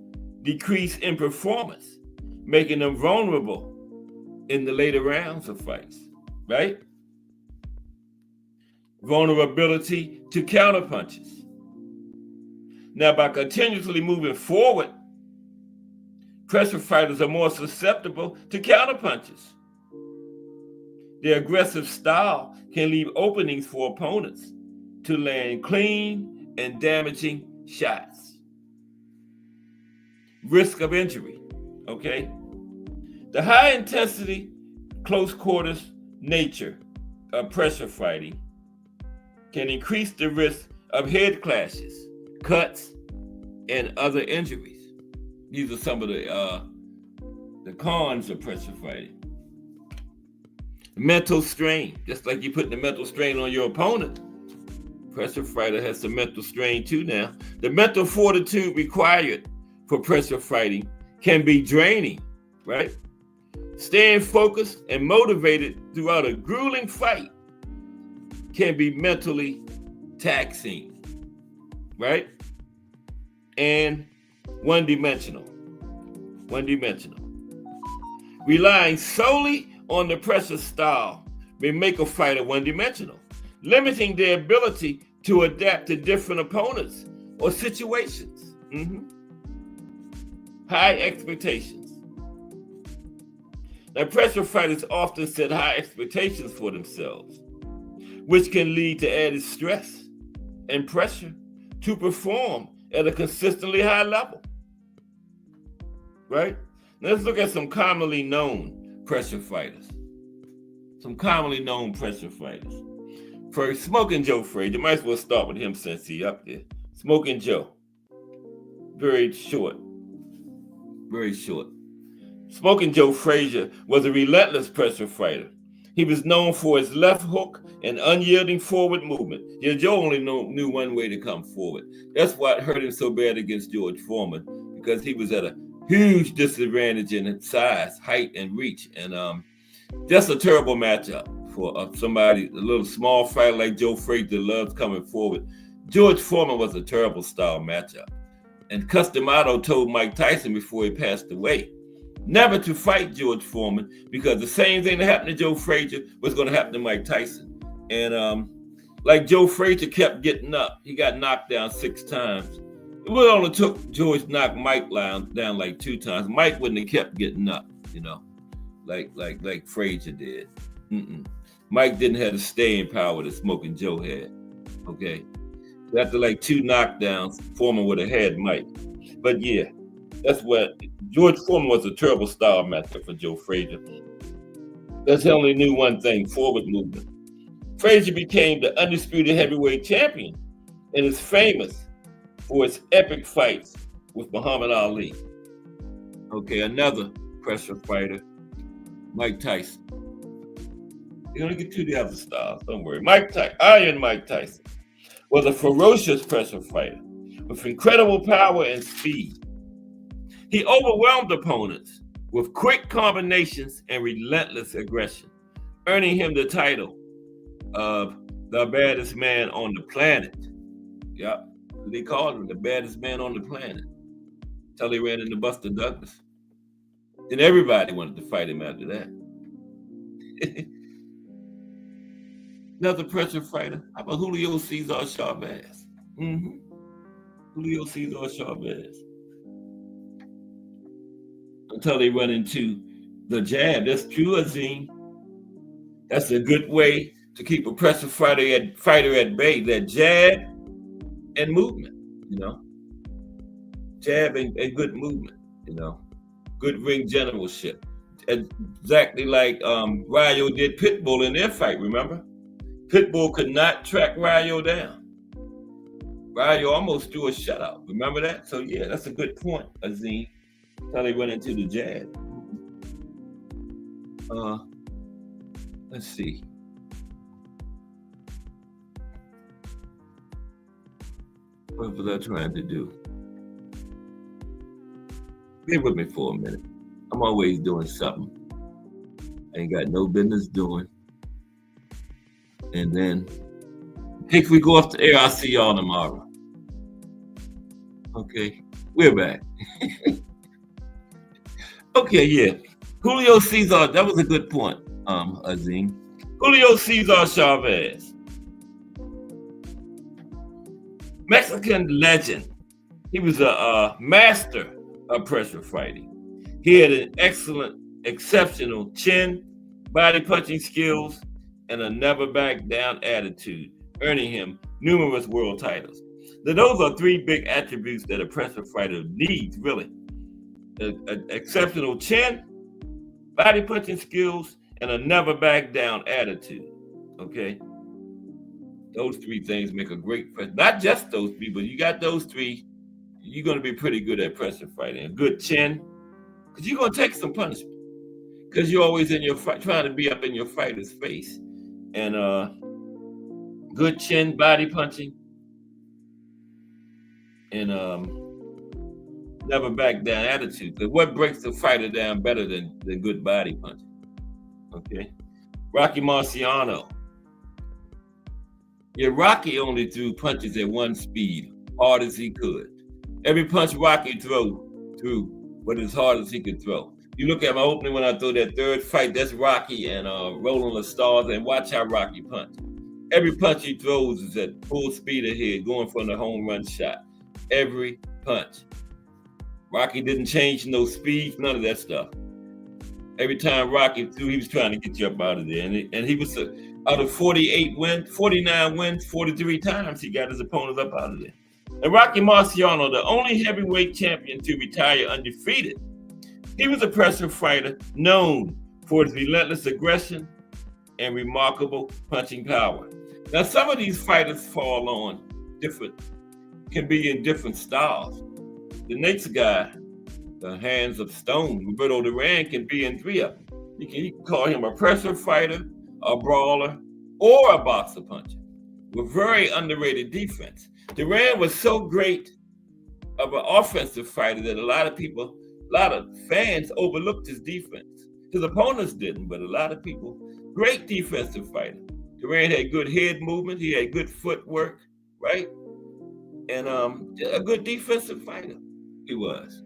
decrease in performance, making them vulnerable in the later rounds of fights, right? Vulnerability to counterpunches. Now, by continuously moving forward, pressure fighters are more susceptible to counterpunches. Their aggressive style can leave openings for opponents to land clean and damaging shots. Risk of injury, okay? The high intensity, close quarters nature of pressure fighting can increase the risk of head clashes, cuts, and other injuries. These are some of the cons of pressure fighting. Mental strain, just like you put the mental strain on your opponent. Pressure fighter has some mental strain too now. The mental fortitude required for pressure fighting can be draining, right? Staying focused and motivated throughout a grueling fight can be mentally taxing, right? And one-dimensional. Relying solely on the pressure style may make a fighter one-dimensional, limiting their ability to adapt to different opponents or situations. High expectations. Now, pressure fighters often set high expectations for themselves, which can lead to added stress and pressure to perform at a consistently high level, right? Now, let's look at some commonly known pressure fighters. First, Smoking Joe Frazier. Might as well start with him since he's up there. Smoking Joe. Very short. Smoking Joe Frazier was a relentless pressure fighter. He was known for his left hook and unyielding forward movement. Yeah, Joe only knew one way to come forward. That's why it hurt him so bad against George Foreman, because he was at a huge disadvantage in size, height, and reach. And that's a terrible matchup for somebody, a little small fighter like Joe Frazier loves coming forward. George Foreman was a terrible style matchup. And Customato told Mike Tyson before he passed away never to fight George Foreman, because the same thing that happened to Joe Frazier was going to happen to Mike Tyson. And like Joe Frazier kept getting up. He got knocked down 6 times. It would only took George to knock Mike down like 2 times. Mike wouldn't have kept getting up, like Frazier did. Mike didn't have the staying power that Smoking Joe had. Okay. So after like 2 knockdowns, Foreman would have had Mike. But yeah, that's what George Foreman was, a terrible style master for Joe Frazier. That's he only knew one thing: forward movement. Frazier became the undisputed heavyweight champion and is famous for his epic fights with Muhammad Ali. Okay, another pressure fighter, Mike Tyson. You're gonna get to the other styles, don't worry. Iron Mike Tyson was a ferocious pressure fighter with incredible power and speed. He overwhelmed opponents with quick combinations and relentless aggression, earning him the title of the baddest man on the planet. Yep, they called him the baddest man on the planet until they ran into Buster Douglas. And everybody wanted to fight him after that. Another pressure fighter. How about Julio Cesar Chavez? Julio Cesar Chavez. Until they run into the jab. That's true, Azim. That's a good way to keep a pressure fighter at bay. That jab and movement, Jab and good movement, Good ring generalship. Exactly like Rayo did Pitbull in their fight, remember? Pitbull could not track Rayo down. Rayo almost threw a shutout. Remember that? So yeah, that's a good point, Azim. How they went into the jab. Let's see. What was I trying to do? Bear with me for a minute. I'm always doing something I ain't got no business doing. And then, if we go off the air, I'll see y'all tomorrow. Okay, we're back. Okay, yeah. Julio Cesar, that was a good point, Azim. Julio Cesar Chavez. Mexican legend. He was a master of pressure fighting. He had an exceptional chin, body punching skills, and a never back down attitude, earning him numerous world titles. Now, those are 3 big attributes that a pressure fighter needs, really. An exceptional chin, body punching skills, and a never back down attitude. Okay? Those 3 things make a great pressure. Not just those 3, but you got those 3, you're going to be pretty good at pressure fighting. A good chin, because you're going to take some punishment. Because you're always in your fight, trying to be up in your fighter's face. And good chin, body punching, and never back down attitude. Because what breaks the fighter down better than good body punching? Okay, Rocky Marciano. Yeah, Rocky only threw punches at one speed, hard as he could. Every punch Rocky threw was as hard as he could throw. You look at my opening when I throw that 3rd fight, that's Rocky and Rolling the Stars, and watch how Rocky punch. Every punch he throws is at full speed ahead, going for the home run shot. Every punch. Rocky didn't change no speed, none of that stuff. Every time Rocky threw, he was trying to get you up out of there. And he was out of 49 wins, 43 times he got his opponents up out of there. And Rocky Marciano, the only heavyweight champion to retire undefeated, he was a pressure fighter known for his relentless aggression and remarkable punching power. Now, some of these fighters fall on can be in different styles. The next guy, the Hands of Stone, Roberto Duran, can be in 3 of them. You can call him a pressure fighter, a brawler, or a boxer puncher with very underrated defense. Duran was so great of an offensive fighter that a lot of fans overlooked his defense. His opponents didn't, but a lot of people, great defensive fighter. Duran had good head movement, he had good footwork, right? And a good defensive fighter, he was.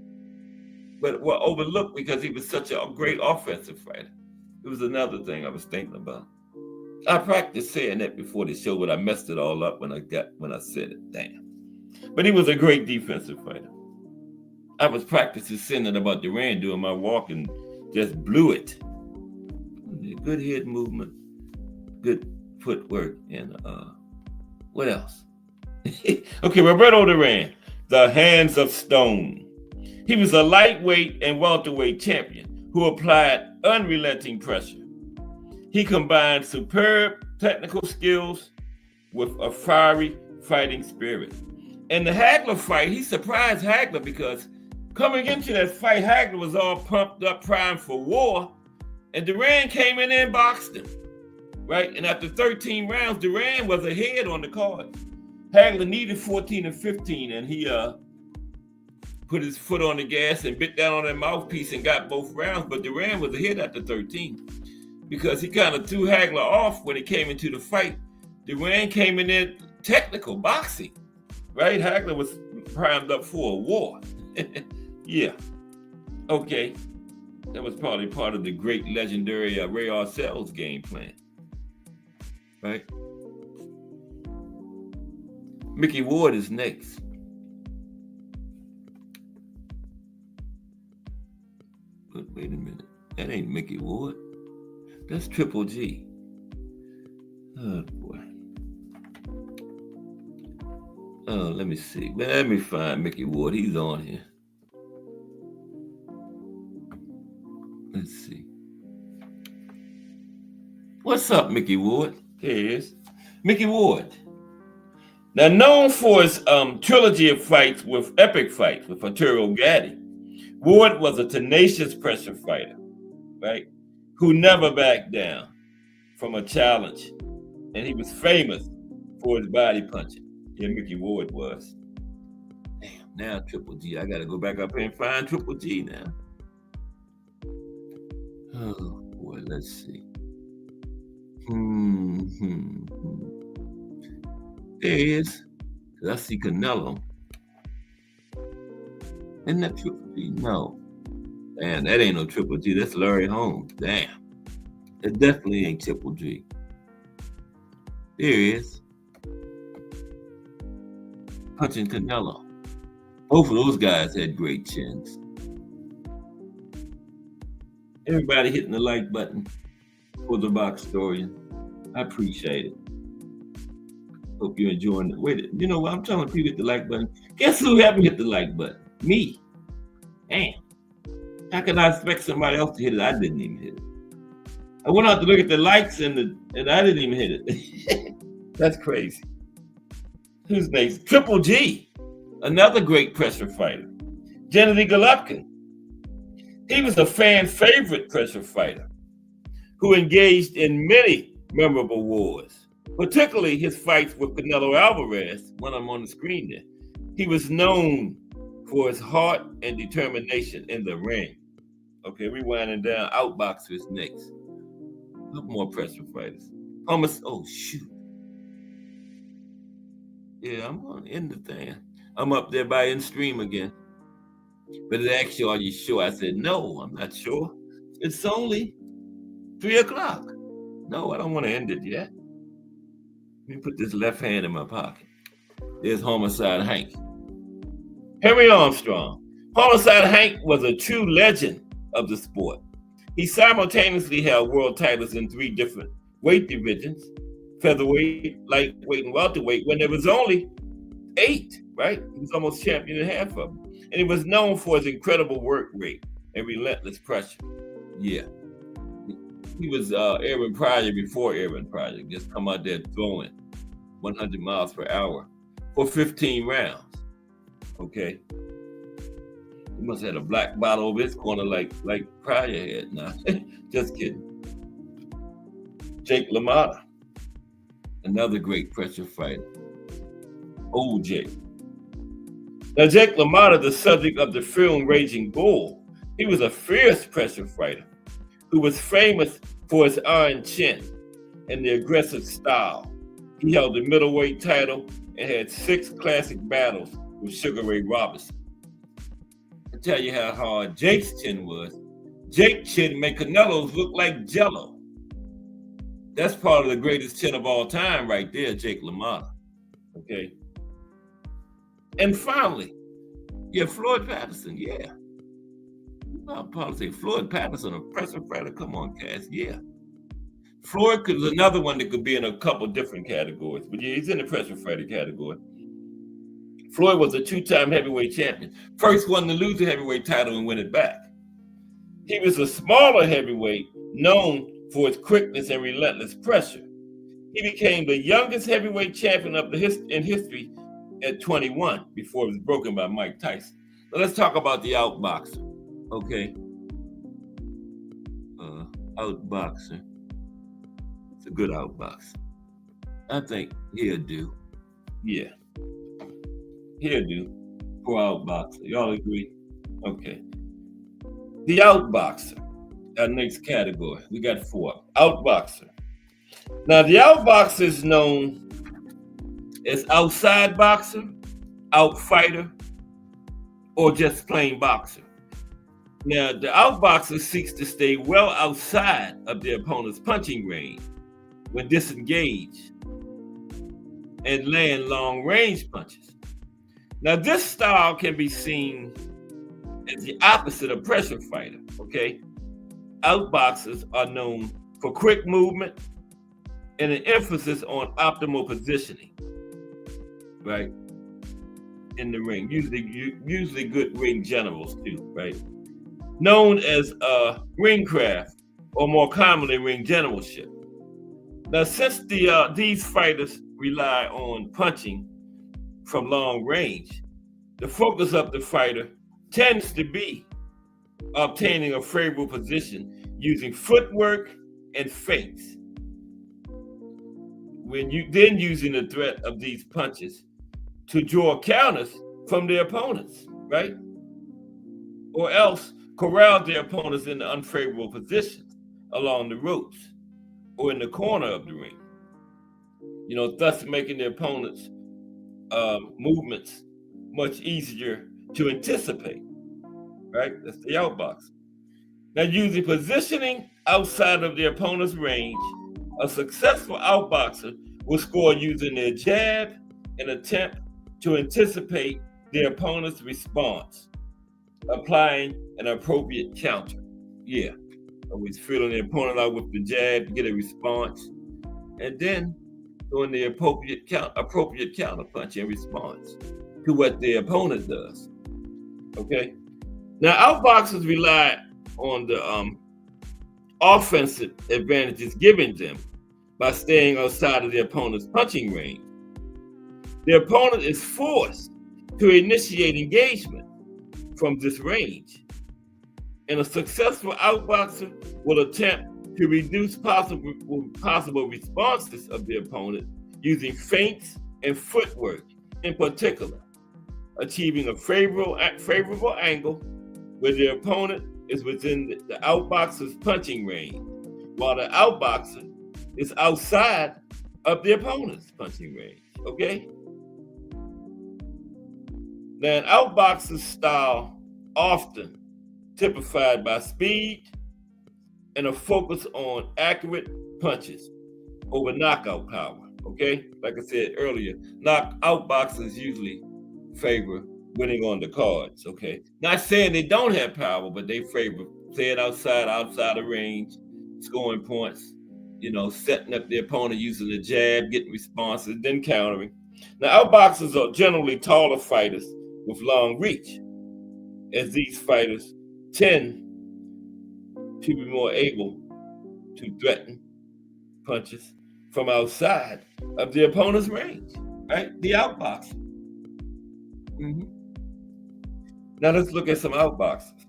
but were overlooked because he was such a great offensive fighter. It was another thing I was thinking about. I practiced saying that before the show, but I messed it all up when I said it. Damn. But he was a great defensive fighter. I was practicing saying it about Duran doing my walk and just blew it. Good head movement, good footwork, and what else? Okay, Roberto Duran, the Hands of Stone. He was a lightweight and welterweight champion who applied unrelenting pressure. He combined superb technical skills with a fiery fighting spirit. In the Hagler fight, he surprised Hagler because coming into that fight, Hagler was all pumped up, primed for war, and Duran came in and boxed him, right? And after 13 rounds, Duran was ahead on the card. Hagler needed 14 and 15, and he put his foot on the gas and bit down on that mouthpiece and got both rounds, but Duran was ahead after 13 because he kind of threw Hagler off when he came into the fight. Duran came in there technical boxing, right? Hagler was primed up for a war. Yeah. Okay. That was probably part of the great legendary Ray Arcel's game plan, right? Mickey Ward is next. But wait a minute. That ain't Mickey Ward. That's Triple G. Oh, boy. Oh, let me see. Let me find Mickey Ward. He's on here. Let's see. What's up, Mickey Ward? There he is. Mickey Ward. Now, known for his trilogy of fights with epic fights with Arturo Gatti, Ward was a tenacious pressure fighter, right? Who never backed down from a challenge. And he was famous for his body punching. Yeah, Mickey Ward was. Damn, now Triple G. I got to go back up here and find Triple G now. Oh, boy, let's see. There he is. I see Canelo. Isn't that Triple G? No. Damn, that ain't no Triple G. That's Larry Holmes. Damn. It definitely ain't Triple G. There he is. Punching Canelo. Both of those guys had great chins. Everybody hitting the like button for the Box Historian. I appreciate it. Hope you're enjoying it. Wait, you know what? I'm telling people hit the like button. Guess who haven't hit the like button? Me. Damn. How can I expect somebody else to hit it? I didn't even hit it. I went out to look at the likes and I didn't even hit it. That's crazy. Who's next? Triple G, another great pressure fighter. Gennady Golovkin. He was a fan favorite pressure fighter who engaged in many memorable wars, particularly his fights with Canelo Alvarez, when I'm on the screen there. He was known for his heart and determination in the ring. Okay, we winding down. Outboxers next. A couple more pressure fighters. Oh, shoot. Yeah, I'm going to end the thing. I'm up there by in stream again. But it asked you, are you sure? I said, no, I'm not sure. It's only 3 o'clock. No, I don't want to end it yet. Let me put this left hand in my pocket. There's Homicide Hank. Henry Armstrong. Homicide Hank was a true legend of the sport. He simultaneously held world titles in 3 different weight divisions, featherweight, lightweight, and welterweight, when there was only 8, right? He was almost champion in half of them. And he was known for his incredible work rate and relentless pressure. Yeah. He was Aaron Pryor before Aaron Pryor. Just come out there throwing 100 miles per hour for 15 rounds. Okay. He must have had a black bottle over his corner like Pryor had. Nah, just kidding. Jake LaMotta, another great pressure fighter. Old Jake. Now, Jake LaMotta, the subject of the film Raging Bull, he was a fierce pressure fighter who was famous for his iron chin and the aggressive style. He held the middleweight title and had 6 classic battles with Sugar Ray Robinson. tell you how hard Jake's chin was. Jake's chin made Canelo's look like Jello. That's part of the greatest chin of all time right there, Jake LaMotta. Okay. And finally, Floyd Patterson, yeah. I'll probably say Floyd Patterson, a pressure fighter. Come on, Cass, yeah. Floyd is another one that could be in a couple different categories, but yeah, he's in the pressure fighter category. Floyd was a 2-time heavyweight champion. First one to lose the heavyweight title and win it back. He was a smaller heavyweight known for his quickness and relentless pressure. He became the youngest heavyweight champion in history at 21 before it was broken by Mike Tyson. Now let's talk about the outboxer. Okay. Outboxer. It's a good outboxer. I think he'll do. Yeah. He'll do for outboxer. Y'all agree? Okay. The outboxer. Our next category. We got 4. Outboxer. Now the outboxer is known as outside boxer, outfighter, or just plain boxer. Now, the outboxer seeks to stay well outside of their opponent's punching range when disengaged and land long-range punches. Now, this style can be seen as the opposite of pressure fighter, okay? Outboxers are known for quick movement and an emphasis on optimal positioning, right? In the ring, usually good ring generals too, right? Known as ring craft, or more commonly ring generalship. Now, since these fighters rely on punching from long range, the focus of the fighter tends to be obtaining a favorable position using footwork and feints. When you then using the threat of these punches to draw counters from their opponents, right? Or else corral their opponents in the unfavorable positions along the ropes or in the corner of the ring. Thus making the opponent's movements much easier to anticipate, right? That's the outbox. Now, using positioning outside of the opponent's range, a successful outboxer will score using their jab and attempt to anticipate their opponent's response, applying an appropriate counter. Yeah, always feeling the opponent out with the jab to get a response, and then doing the appropriate counter punch in response to what the opponent does. Okay. Now, outboxers rely on the offensive advantages given them by staying outside of the opponent's punching range. The opponent is forced to initiate engagement from this range, and a successful outboxer will attempt to reduce possible responses of the opponent using feints and footwork in particular, achieving a favorable angle where the opponent is within the outboxer's punching range, while the outboxer is outside of the opponent's punching range, okay? Now, an outboxer's style often typified by speed and a focus on accurate punches over knockout power, okay? Like I said earlier, knockout boxers usually favor winning on the cards, okay? Not saying they don't have power, but they favor staying outside of range, scoring points, setting up the opponent using the jab, getting responses, then countering. Now, outboxers are generally taller fighters with long reach, as these fighters tend to be more able to threaten punches from outside of the opponent's range, right? The outboxer. Now let's look at some outboxers.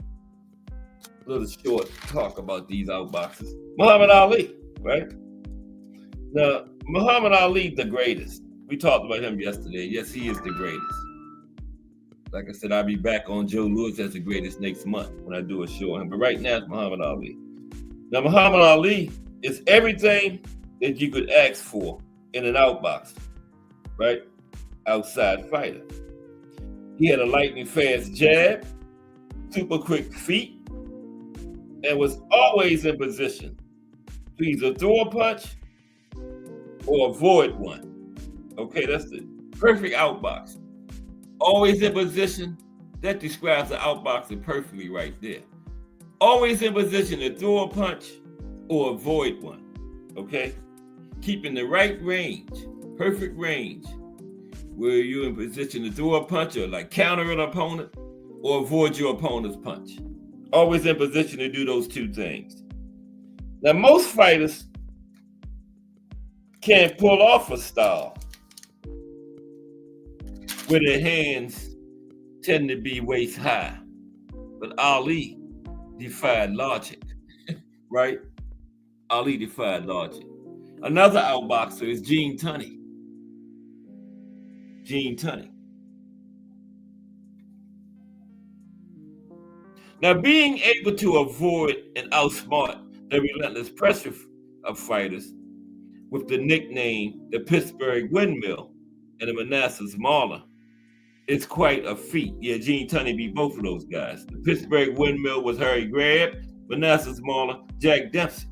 A little short talk about these outboxers. Muhammad Ali, right? Now, Muhammad Ali, the greatest. We talked about him yesterday. Yes, he is the greatest. Like I said, I'll be back on Joe Louis as the greatest next month when I do a show on him. But right now, it's Muhammad Ali. Now, Muhammad Ali is everything that you could ask for in an outboxer, right? Outside fighter. He had a lightning fast jab, super quick feet, and was always in position to either throw a punch or avoid one. Okay, that's the perfect outboxer. Always in position. That describes the outboxer perfectly right there. Always in position to throw a punch or avoid one. Okay? Keeping the right range, perfect range, where you're in position to throw a punch or like counter an opponent or avoid your opponent's punch. Always in position to do those two things. Now, most fighters can't pull off a style where their hands tend to be waist high. But Ali defied logic, right? Ali defied logic. Another outboxer is Gene Tunney. Gene Tunney. Now, being able to avoid and outsmart the relentless pressure of fighters with the nickname the Pittsburgh Windmill and the Manassas Mauler is quite a feat. Yeah, Gene Tunney beat both of those guys. The Pittsburgh Windmill was Harry Grab, Manassas Mauler, Jack Dempsey.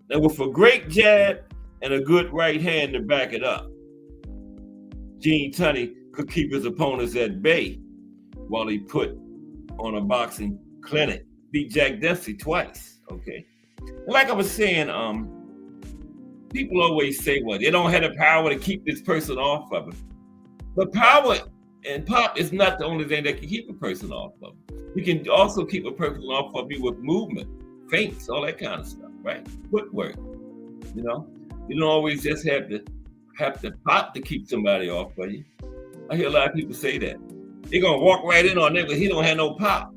Now, with a great jab and a good right hand to back it up, Gene Tunney could keep his opponents at bay while he put on a boxing clinic. Beat Jack Dempsey twice, okay? And like I was saying, people always say, well, they don't have the power to keep this person off of it. But power and pop is not the only thing that can keep a person off of it. You can also keep a person off of you with movement, feints, all that kind of stuff, right? Footwork, you know? You don't always just have to pop to keep somebody off of you. I hear a lot of people say that. They're gonna walk right in on it, but he don't have no pop.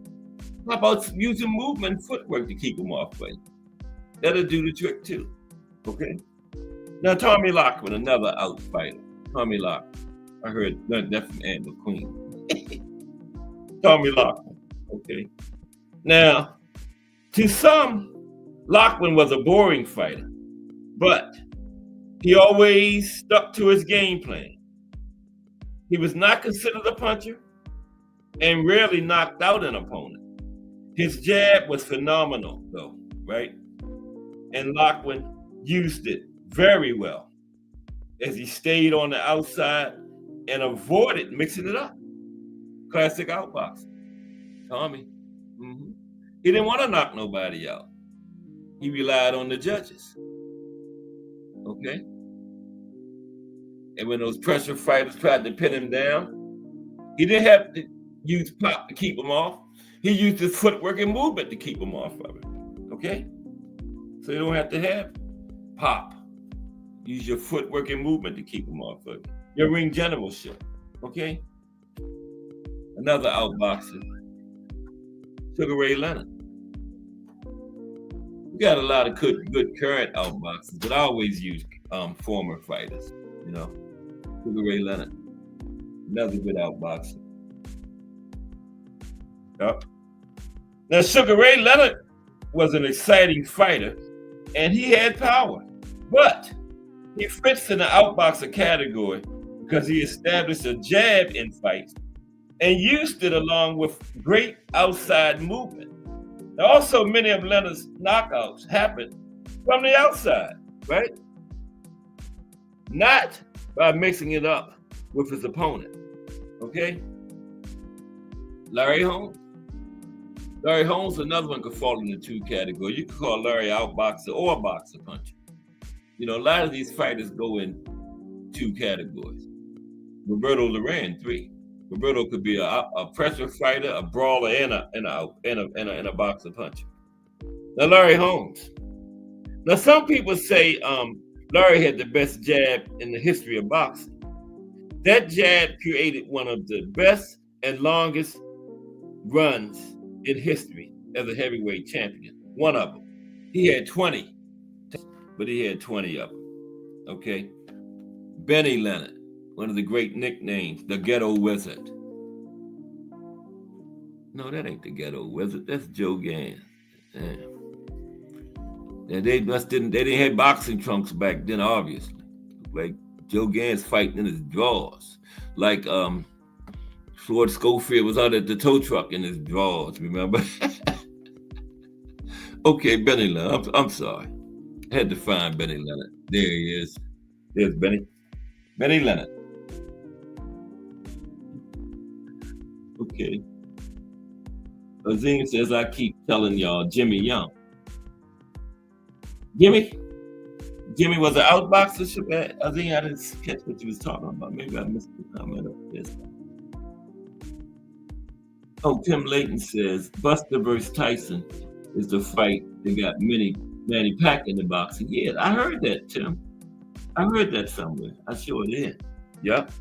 How about using movement and footwork to keep him off of you? That'll do the trick too, okay? Now, Tommy Lockman, another outfighter. Tommy Lockman. I heard that from Ann McQueen. Tommy Lockman, okay? Now, to some, Lockman was a boring fighter, but he always stuck to his game plan. He was not considered a puncher and rarely knocked out an opponent. His jab was phenomenal, though, right? And Lockman used it very well as he stayed on the outside and avoided mixing it up. Classic outboxing. Tommy. Mm-hmm. He didn't want to knock nobody out. He relied on the judges. Okay? And when those pressure fighters tried to pin him down, he didn't have to use pop to keep him off. He used his footwork and movement to keep him off of it. Okay? So you don't have to have pop. Use your footwork and movement to keep him off of it. Your ring generalship. Okay? Another outboxer, Sugar Ray Leonard. We got a lot of good current outboxers, but I always use former fighters, you know. Sugar Ray Leonard, another good outboxer. Yep. Now, Sugar Ray Leonard was an exciting fighter, and he had power, but he fits in the outboxer category because he established a jab in fights and used it along with great outside movement. Now, also, many of Leonard's knockouts happened from the outside, right? Not by mixing it up with his opponent, okay? Larry Holmes. Larry Holmes, another one, could fall into two categories. You could call Larry outboxer or a boxer puncher. You know, a lot of these fighters go in two categories. Roberto Duran, 3. Roberto could be a pressure fighter, a brawler, and a boxer puncher. Now, Larry Holmes. Now, some people say Larry had the best jab in the history of boxing. That jab created one of the best and longest runs in history as a heavyweight champion. One of them. He had 20, but he had 20 of them. Okay? Benny Leonard, one of the great nicknames, the Ghetto Wizard. No, that ain't the Ghetto Wizard. That's Joe Gans. Damn. And they didn't have boxing trunks back then, obviously. Like Joe Gans fighting in his drawers. Like Floyd Schofield was out at the tow truck in his drawers, remember? Okay, Benny Leonard. I'm sorry. I had to find Benny Leonard. There he is. There's Benny. Benny Leonard. Okay. Azim says, I keep telling y'all Jimmy Young. Jimmy was an outboxer. Azim, I didn't catch what you was talking about. Maybe I missed the comment of this. Oh, Tim Layton says, Buster versus Tyson is the fight that got Manny Pacquiao in the boxing. Yeah, I heard that, Tim. I heard that somewhere. I sure did. Yep.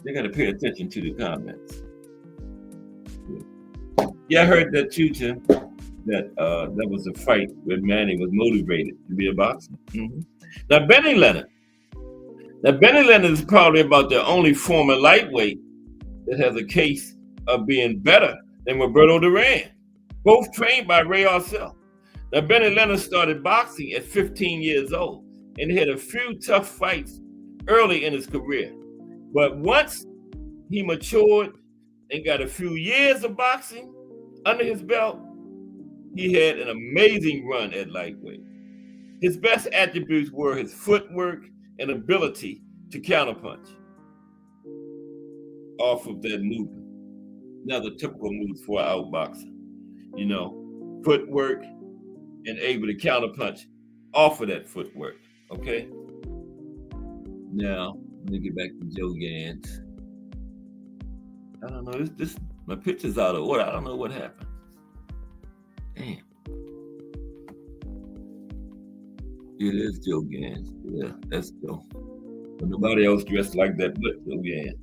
They got to pay attention to the comments. Yeah, I heard that too, Tim. That was a fight where Manny was motivated to be a boxer. Mm-hmm. Now, Benny Leonard is probably about the only former lightweight that has a case of being better than Roberto Duran, both trained by Ray Arcel. Now, Benny Leonard started boxing at 15 years old and had a few tough fights early in his career. But once he matured and got a few years of boxing under his belt, he had an amazing run at lightweight. His best attributes were his footwork and ability to counterpunch off of that movement. Now, the typical moves for an outboxer, footwork and able to counterpunch off of that footwork. Okay. Now, let me get back to Joe Gans. I don't know. This my picture's out of order. I don't know what happened. Damn. It is Joe Gans. Yeah, that's Joe. But nobody else dressed like that but Joe Gans.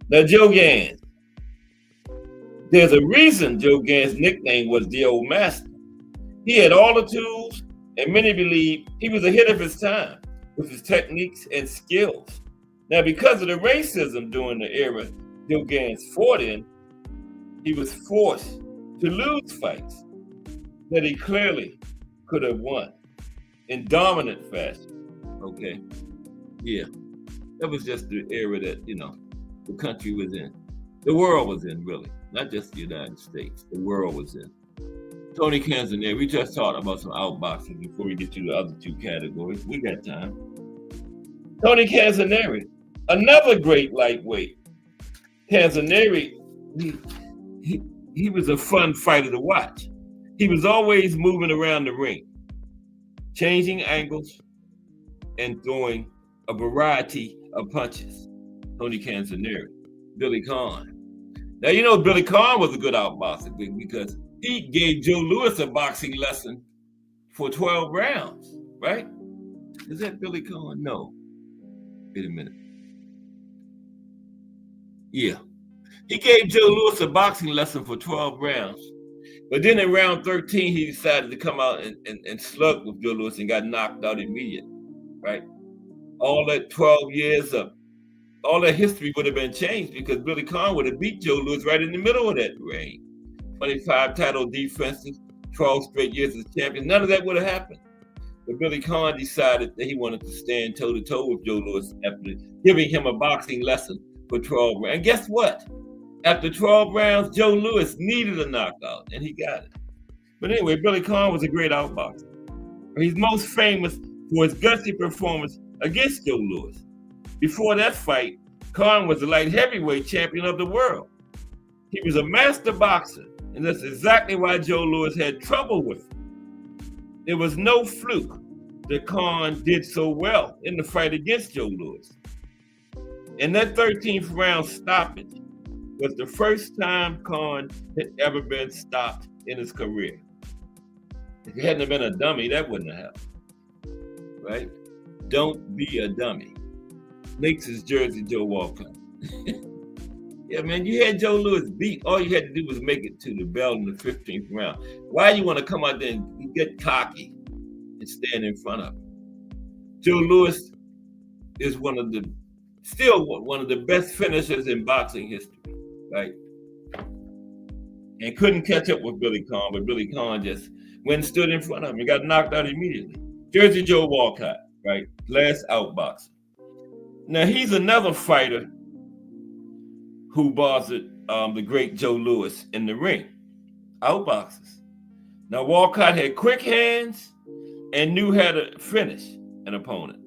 Now, Joe Gans. There's a reason Joe Gans' nickname was the Old Master. He had all the tools, and many believe he was ahead of his time with his techniques and skills. Now, because of the racism during the era Joe Gans fought in, he was forced to lose fights that he clearly could have won in dominant fashion. Okay. Yeah. That was just the era that, the country was in. The world was in, really. Not just the United States. The world was in. Tony Canzoneri, we just talked about some outboxing before we get to the other two categories. We got time. Tony Canzoneri, another great lightweight. Canzoneri, he was a fun fighter to watch. He was always moving around the ring, changing angles, and throwing a variety of punches. Tony Canzoneri. Billy Conn. Now, Billy Conn was a good outboxer because he gave Joe Louis a boxing lesson for 12 rounds, right? Is that Billy Conn? No. Wait a minute. Yeah. He gave Joe Louis a boxing lesson for 12 rounds. But then in round 13, he decided to come out and slug with Joe Louis and got knocked out immediately, right? All that 12 years of all that history would have been changed because Billy Conn would have beat Joe Louis right in the middle of that reign. 25 title defenses, 12 straight years as champion. None of that would have happened. But Billy Conn decided that he wanted to stand toe-to-toe with Joe Louis after giving him a boxing lesson for 12 rounds. And guess what? After 12 rounds, Joe Louis needed a knockout, and he got it. But anyway, Billy Conn was a great outboxer. He's most famous for his gutsy performance against Joe Louis. Before that fight, Conn was the light heavyweight champion of the world. He was a master boxer, and that's exactly why Joe Louis had trouble with him. There was no fluke that Conn did so well in the fight against Joe Louis. And that 13th round stoppage was the first time Conn had ever been stopped in his career. If he hadn't been a dummy, that wouldn't have happened, right? Don't be a dummy. Makes his Jersey Joe Walcott. Yeah, man, you had Joe Louis beat. All you had to do was make it to the belt in the 15th round. Why you want to come out there and get cocky and stand in front of him? Joe Louis is still one of the best finishers in boxing history, right? And couldn't catch up with Billy Conn, but Billy Conn just went and stood in front of him and got knocked out immediately. Jersey Joe Walcott, right? Last outboxer. Now, he's another fighter who bothered the great Joe Louis in the ring, outboxes. Now Walcott had quick hands and knew how to finish an opponent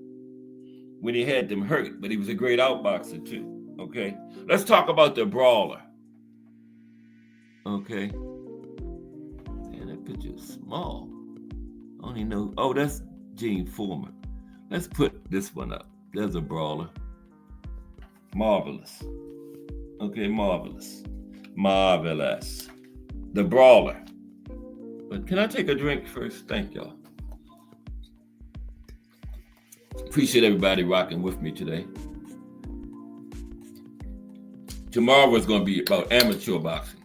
when he had them hurt, but he was a great outboxer too. Okay, let's talk about the brawler. Okay, and that picture is small. I don't even know. Oh, that's Gene Foreman. Let's put this one up. There's a brawler. Marvelous. Okay, marvelous. Marvelous. The brawler. But can I take a drink first? Thank y'all. Appreciate everybody rocking with me today. Tomorrow is going to be about amateur boxing.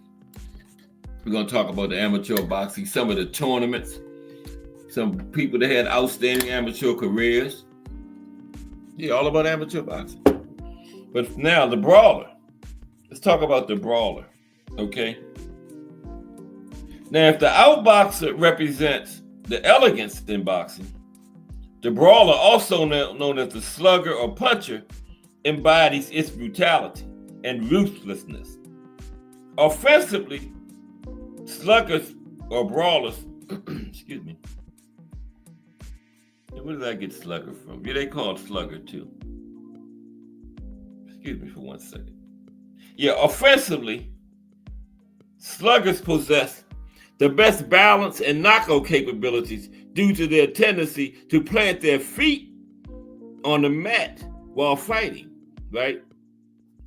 We're going to talk about the amateur boxing, some of the tournaments, some people that had outstanding amateur careers. Yeah, all about amateur boxing. But now, the brawler. Let's talk about the brawler, okay? Now, if the outboxer represents the elegance in boxing, the brawler, also known as the slugger or puncher, embodies its brutality and ruthlessness. Offensively, sluggers or brawlers, excuse me. Where did I get slugger from? Yeah, they call it slugger too. Excuse me for 1 second. Yeah, offensively, sluggers possess the best balance and knockout capabilities due to their tendency to plant their feet on the mat while fighting, right?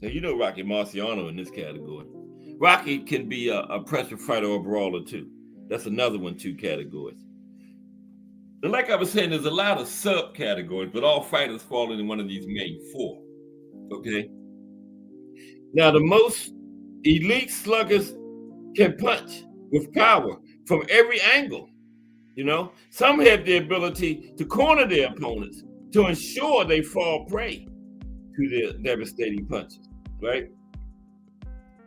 Now, you know Rocky Marciano in this category. Rocky can be a pressure fighter or a brawler too. That's another one, 2 categories. And like I was saying, there's a lot of subcategories, but all fighters fall into one of these main 4, okay? Now, the most elite sluggers can punch with power from every angle. You know, some have the ability to corner their opponents to ensure they fall prey to their devastating punches, right?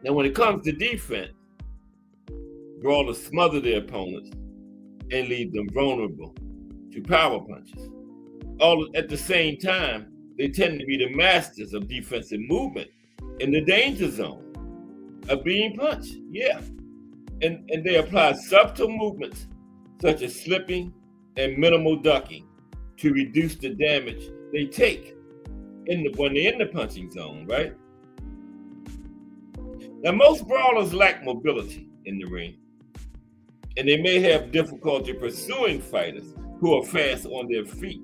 Now, when it comes to defense, brawlers smother their opponents and leave them vulnerable to power punches. All at the same time, they tend to be the masters of defensive movement in the danger zone of being punched. Yeah. And they apply subtle movements such as slipping and minimal ducking to reduce the damage they take when they're in the punching zone, right? Now, most brawlers lack mobility in the ring, and they may have difficulty pursuing fighters who are fast on their feet.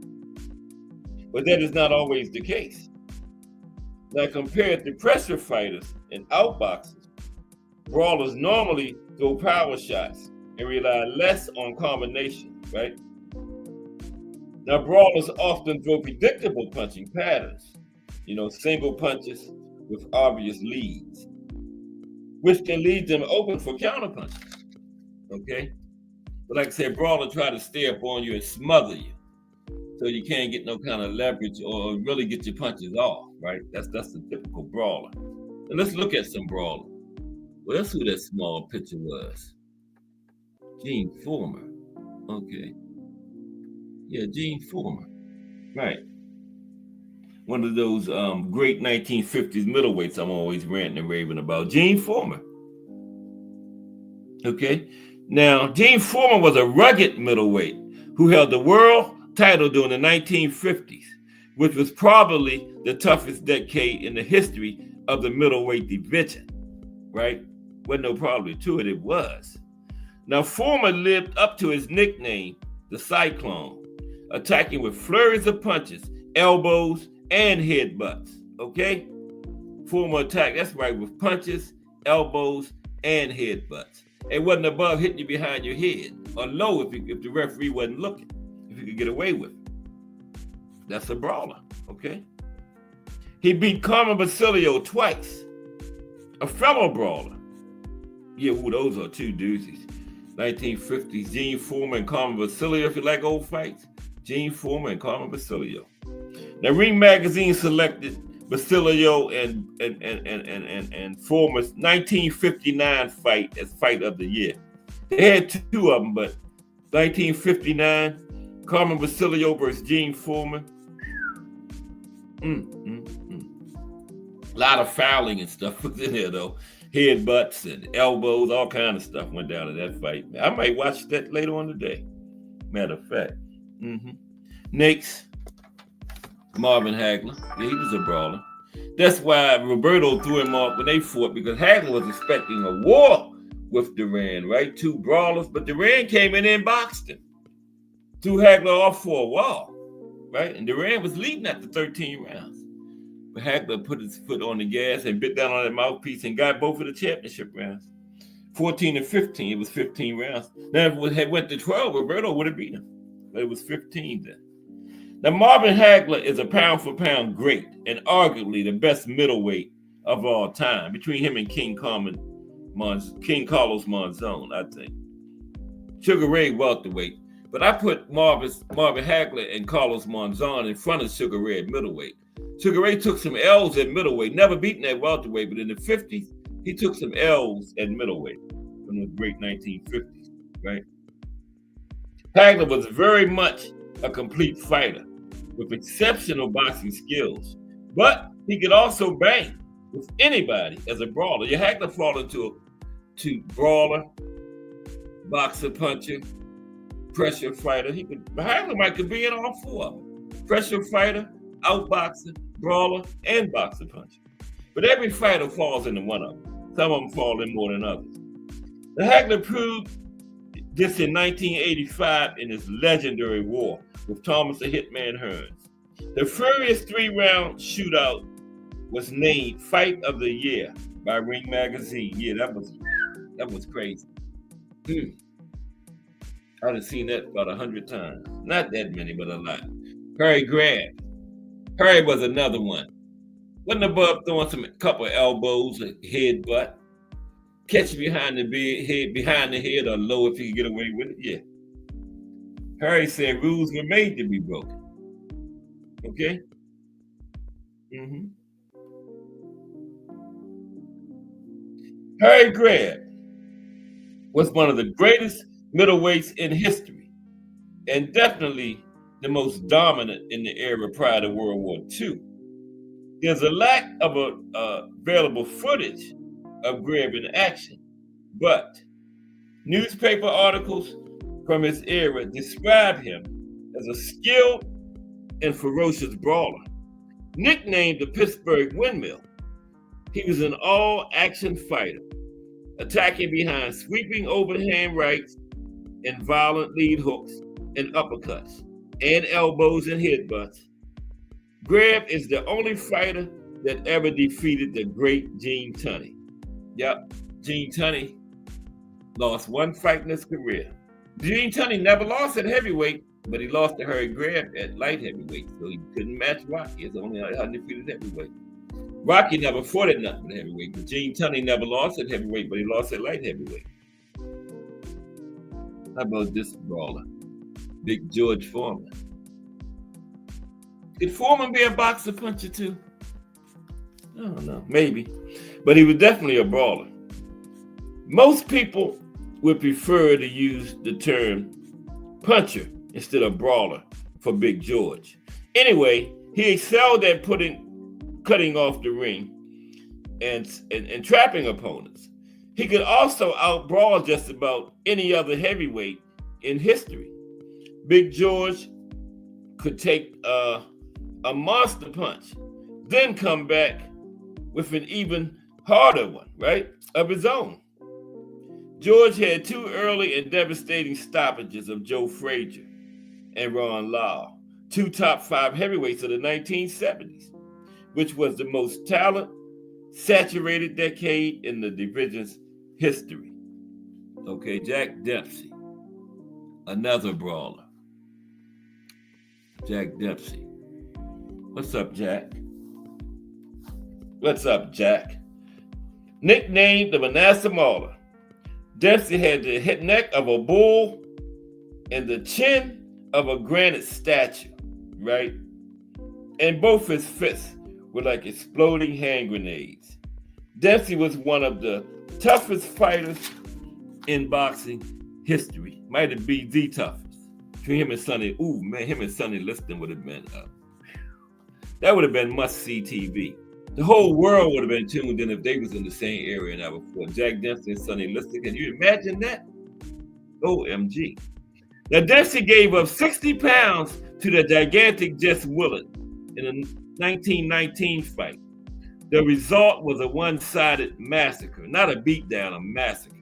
But that is not always the case. Now, compared to pressure fighters and outboxers, brawlers normally throw power shots and rely less on combination, right? Now, brawlers often throw predictable punching patterns, you know, single punches with obvious leads, which can leave them open for counter punches, okay? But like I said, brawler try to stay up on you and smother you so you can't get no kind of leverage or really get your punches off, right? That's the typical brawler. And let's look at some brawlers. Well, that's who that small picture was. Gene Foreman. Okay. Yeah, Gene Foreman. Right. One of those great 1950s middleweights I'm always ranting and raving about. Gene Foreman. Okay. Now, Gene Foreman was a rugged middleweight who held the world title during the 1950s, which was probably the toughest decade in the history of the middleweight division, right? Wasn't no probably to it, it was. Now, Foreman lived up to his nickname, the Cyclone, attacking with flurries of punches, elbows, and headbutts, okay? Foreman attacked, that's right, with punches, elbows, and headbutts. It wasn't above hitting you behind your head, or low if the referee wasn't looking, if you could get away with it. That's a brawler, okay? He beat Carmen Basilio twice, a fellow brawler. Yeah, those are 2 doozies. 1950s, Gene Foreman and Carmen Basilio, if you like old fights. Gene Foreman and Carmen Basilio. Now, Ring Magazine selected Basilio and Foreman's 1959 fight as fight of the year. They had 2 of them, but 1959, Carmen Basilio versus Gene Foreman. A lot of fouling and stuff was in there, though. headbutts and elbows, all kind of stuff went down in that fight. I might watch that later on today. Matter of fact. Next, Marvin Hagler. Yeah, he was a brawler. That's why Roberto threw him off when they fought, because Hagler was expecting a war with Duran, right? Two brawlers, but Duran came in and boxed him. Threw Hagler off for a while, right? And Duran was leading after 13 rounds. But Hagler put his foot on the gas and bit down on that mouthpiece and got both of the championship rounds. 14 and 15, it was 15 rounds. Now, if it had went to 12, Roberto would have beat him. But it was 15 then. Now, Marvin Hagler is a pound-for-pound great and arguably the best middleweight of all time, between him and King Carlos Monzon, I think. Sugar Ray welterweight. But I put Marvin Hagler and Carlos Monzon in front of Sugar Ray at middleweight. Sugar Ray took some L's at middleweight, never beaten at welterweight, but in the 50s, he took some L's at middleweight from the great 1950s, right? Hagler was very much a complete fighter with exceptional boxing skills, but he could also bang with anybody as a brawler. Your Hagler fall into brawler, boxer, puncher, pressure fighter. Hagler could be in all four of them. Pressure fighter, outboxer, brawler, and boxer puncher. But every fighter falls into one of them. Some of them fall in more than others. The Hagler proved this in 1985 in his legendary war with Thomas the Hitman Hearns. The furious 3-round shootout was named Fight of the Year by Ring Magazine. Yeah, that was crazy. I'd have seen that about 100 times. Not that many, but a lot. Harry Grant. Harry was another one. Wasn't above throwing couple of elbows, a headbutt, catch you behind the head or low if he could get away with it. Yeah. Harry said rules were made to be broken. Okay? Harry Grant was one of the greatest middleweights in history, and definitely the most dominant in the era prior to World War II. There's a lack of available footage of Grant in action, but newspaper articles from his era describe him as a skilled and ferocious brawler. Nicknamed the Pittsburgh Windmill, he was an all-action fighter, attacking behind sweeping overhand rights and violent lead hooks and uppercuts and elbows and headbutts. Grant is the only fighter that ever defeated the great Gene Tunney. Yep, Gene Tunney lost one fight in his career. Gene Tunney never lost at heavyweight, but he lost to Harry Grant at light heavyweight, so he couldn't match Rocky. It's only undefeated heavyweight. Rocky never fought at nothing but heavyweight, but Gene Tunney never lost at heavyweight, but he lost at light heavyweight. How about this brawler? Big George Foreman. Could Foreman be a boxer puncher too? I don't know, maybe. But he was definitely a brawler. Most people would prefer to use the term puncher instead of brawler for Big George. Anyway, he excelled at cutting off the ring and trapping opponents. He could also outbrawl just about any other heavyweight in history. Big George could take a monster punch, then come back with an even harder one, right, of his own. George had two early and devastating stoppages of Joe Frazier and Ron Lyle, two top 5 heavyweights of the 1970s, which was the most talent-saturated decade in the division's history. Okay, Jack Dempsey, another brawler. Jack Dempsey. What's up, Jack? What's up, Jack? Nicknamed the Manasseh Mauler, Dempsey had the head neck of a bull and the chin of a granite statue, right? And both his fists were like exploding hand grenades. Dempsey was one of the toughest fighters in boxing history. Might have been the toughest. Between him and Sonny, him and Sonny Liston would have been that would have been must-see TV. The whole world would have been tuned in if they was in the same area and ever before. Jack Dempsey and Sonny Liston. Can you imagine that? OMG. Now, Dempsey gave up 60 pounds to the gigantic Jess Willard in a 1919 fight. The result was a one-sided massacre, not a beatdown, a massacre.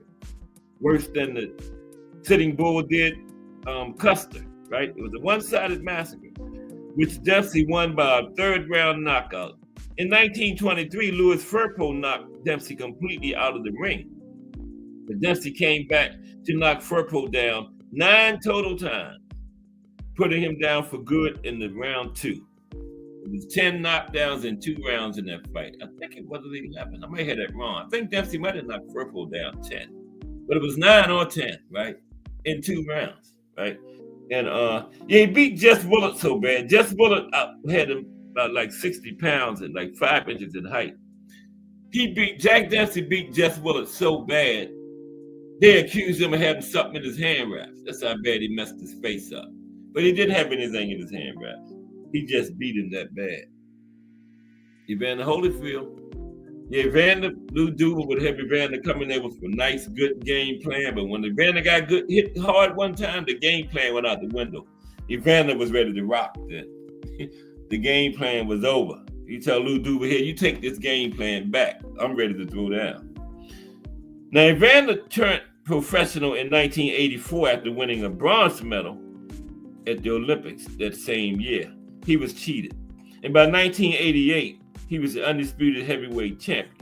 Worse than the Sitting Bull did Custer, right? It was a one-sided massacre, which Dempsey won by a third-round knockout. In 1923, Louis Firpo knocked Dempsey completely out of the ring. But Dempsey came back to knock Firpo down 9 total times, putting him down for good in the round 2. It was 10 knockdowns in 2 rounds in that fight. I think it was 11. I may have that wrong. I think Dempsey might have knocked Firpo down 10. But it was 9 or 10, right? In 2 rounds, right? And he beat Jess Willard so bad. Jess Willard had him about like 60 pounds and like 5 inches in height. Jack Dempsey beat Jess Willard so bad, they accused him of having something in his hand wraps. That's how bad he messed his face up. But he didn't have anything in his hand wraps. He just beat him that bad. Evander Holyfield. Yeah, Evander, Lou Duval would have Evander coming there with a nice, good game plan. But when Evander got hit hard one time, the game plan went out the window. Evander was ready to rock then. The game plan was over. You tell Lou Duval, here, you take this game plan back. I'm ready to throw down. Now, Evander turned professional in 1984 after winning a bronze medal at the Olympics that same year. He was cheated. And by 1988, he was the undisputed heavyweight champion.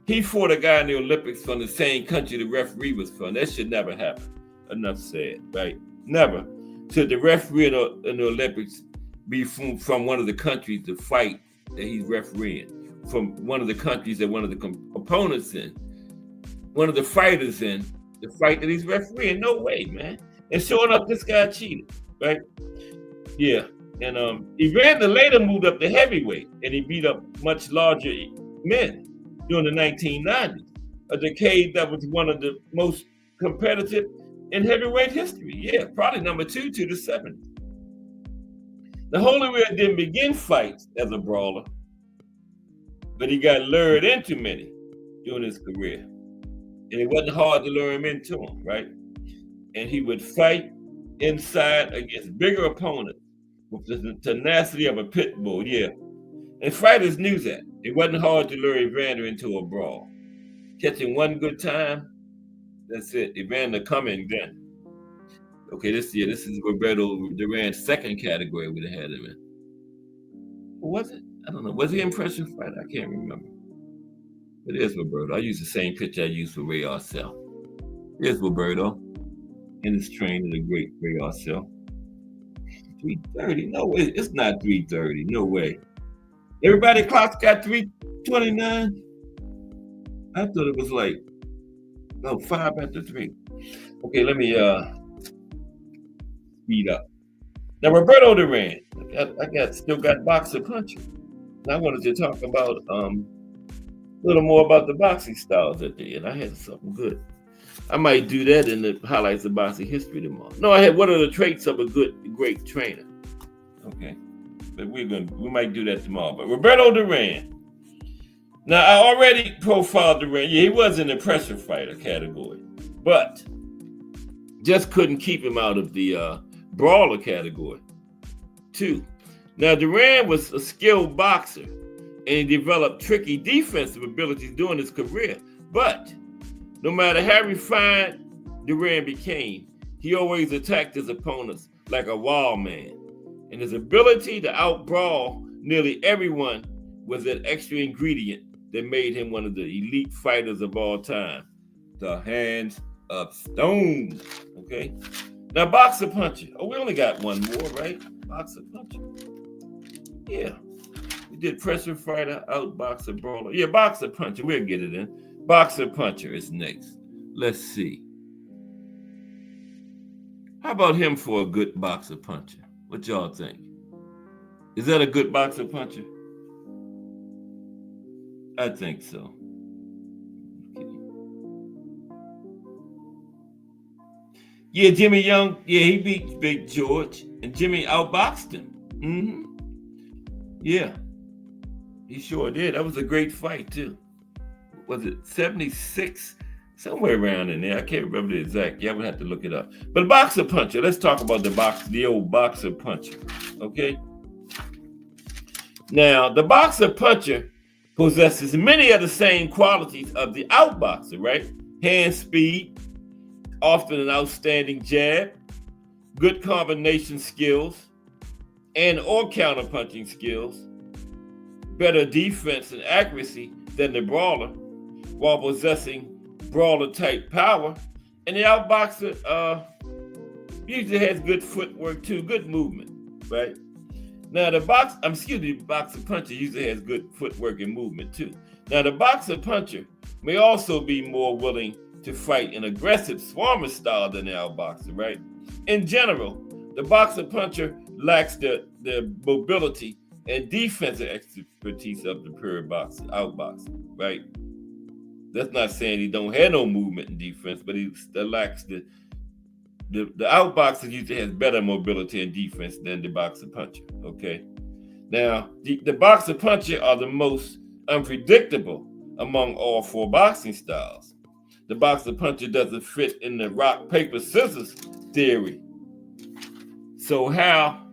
He fought a guy in the Olympics from the same country the referee was from. That should never happen. Enough said, right? Never. Should the referee in the Olympics be from one of the countries to fight that he's refereeing, from one of the countries that one of the opponents in, one of the fighters in, the fight that he's refereeing? No way, man. And showing up, this guy cheated, right? Yeah. And Evander later moved up to heavyweight, and he beat up much larger men during the 1990s, a decade that was one of the most competitive in heavyweight history. Yeah, probably number 2 to the 70s. The Holyfield didn't begin fights as a brawler, but he got lured into many during his career. And it wasn't hard to lure him into them, right? And he would fight inside against bigger opponents with the tenacity of a pit bull, yeah. And fighters knew that. It wasn't hard to lure Evander into a brawl. Catching one good time, that's it. Evander coming then. Okay, this is Roberto Duran's second category we had him in. Was it? I don't know. Was he impression fighter? I can't remember. But it is Roberto. I use the same picture I used for Ray Arcel. Here's Roberto in his training, the great Ray Arcel. 330. No way. It's not 330. No way. Everybody clocks got 329. I thought it was like 5 after 3. Okay, let me speed up. Now Roberto Duran. I still got boxer puncher. And I wanted to talk about a little more about the boxing styles at the end. I had something good. I might do that in the highlights of boxing history tomorrow. No, I had what are the traits of a great trainer. Okay, but we might do that tomorrow. But Roberto Duran. Now I already profiled Duran. Yeah, he was in the pressure fighter category, but just couldn't keep him out of the brawler category. 2. Now Duran was a skilled boxer, and he developed tricky defensive abilities during his career, but no matter how refined Duran became, he always attacked his opponents like a wild man. And his ability to out-brawl nearly everyone was an extra ingredient that made him one of the elite fighters of all time. The hands of stone. Okay? Now, boxer puncher. Oh, we only got one more, right? Boxer puncher. Yeah. We did pressure fighter, out boxer, brawler. Yeah, boxer puncher. We'll get it in. Boxer puncher is next. Let's see. How about him for a good boxer puncher? What y'all think? Is that a good boxer puncher? I think so. Okay. Yeah, Jimmy Young. Yeah, he beat Big George, and Jimmy outboxed him. Mm-hmm. Yeah. He sure did. That was a great fight too. Was it 76? Somewhere around in there. I can't remember the exact. Yeah, I would have to look it up. But boxer puncher. Let's talk about the old boxer puncher. Okay. Now, the boxer puncher possesses many of the same qualities of the outboxer, right? Hand speed, often an outstanding jab, good combination skills, and or counterpunching skills, better defense and accuracy than the brawler, while possessing brawler-type power. And the outboxer usually has good footwork too, good movement, right? Now the boxer puncher usually has good footwork and movement too. Now the boxer puncher may also be more willing to fight an aggressive swarmer style than the outboxer, right? In general, the boxer puncher lacks the mobility and defensive expertise of the pure outboxer, right? That's not saying he don't have no movement and defense, but he lacks the outboxer usually has better mobility and defense than the boxer puncher, okay? Now, the boxer puncher are the most unpredictable among all four boxing styles. The boxer puncher doesn't fit in the rock, paper, scissors theory. So how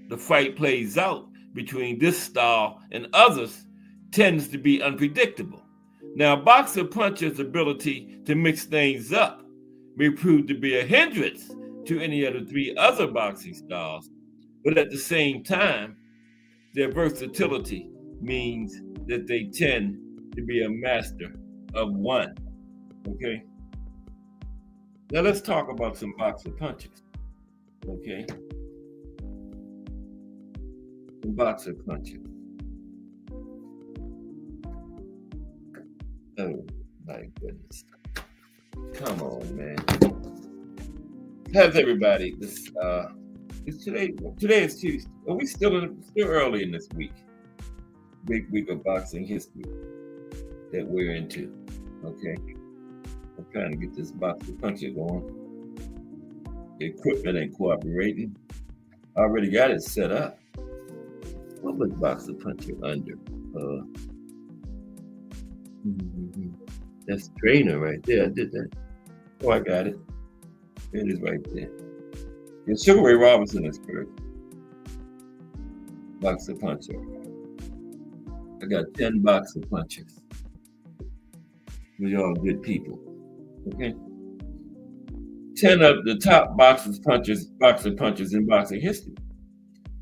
the fight plays out between this style and others tends to be unpredictable. Now, boxer puncher's ability to mix things up may prove to be a hindrance to any of the three other boxing styles, but at the same time, their versatility means that they tend to be a master of one. Okay? Now let's talk about some boxer punches. Okay? Some boxer punches. Oh my goodness. Come on, man. How's everybody? Today is Tuesday. Are we still early in this week? Big week of boxing history that we're into. Okay. I'm trying to get this boxer puncher going. The equipment ain't cooperating. I already got it set up. What was boxer puncher under? That's trainer right there. I did that. Oh, I got it. It is right there. Yeah, Sugar Ray Robinson is first. Boxer puncher. I got 10 boxer punchers. We're all good people. Okay. 10 of the top boxer punchers in boxing history.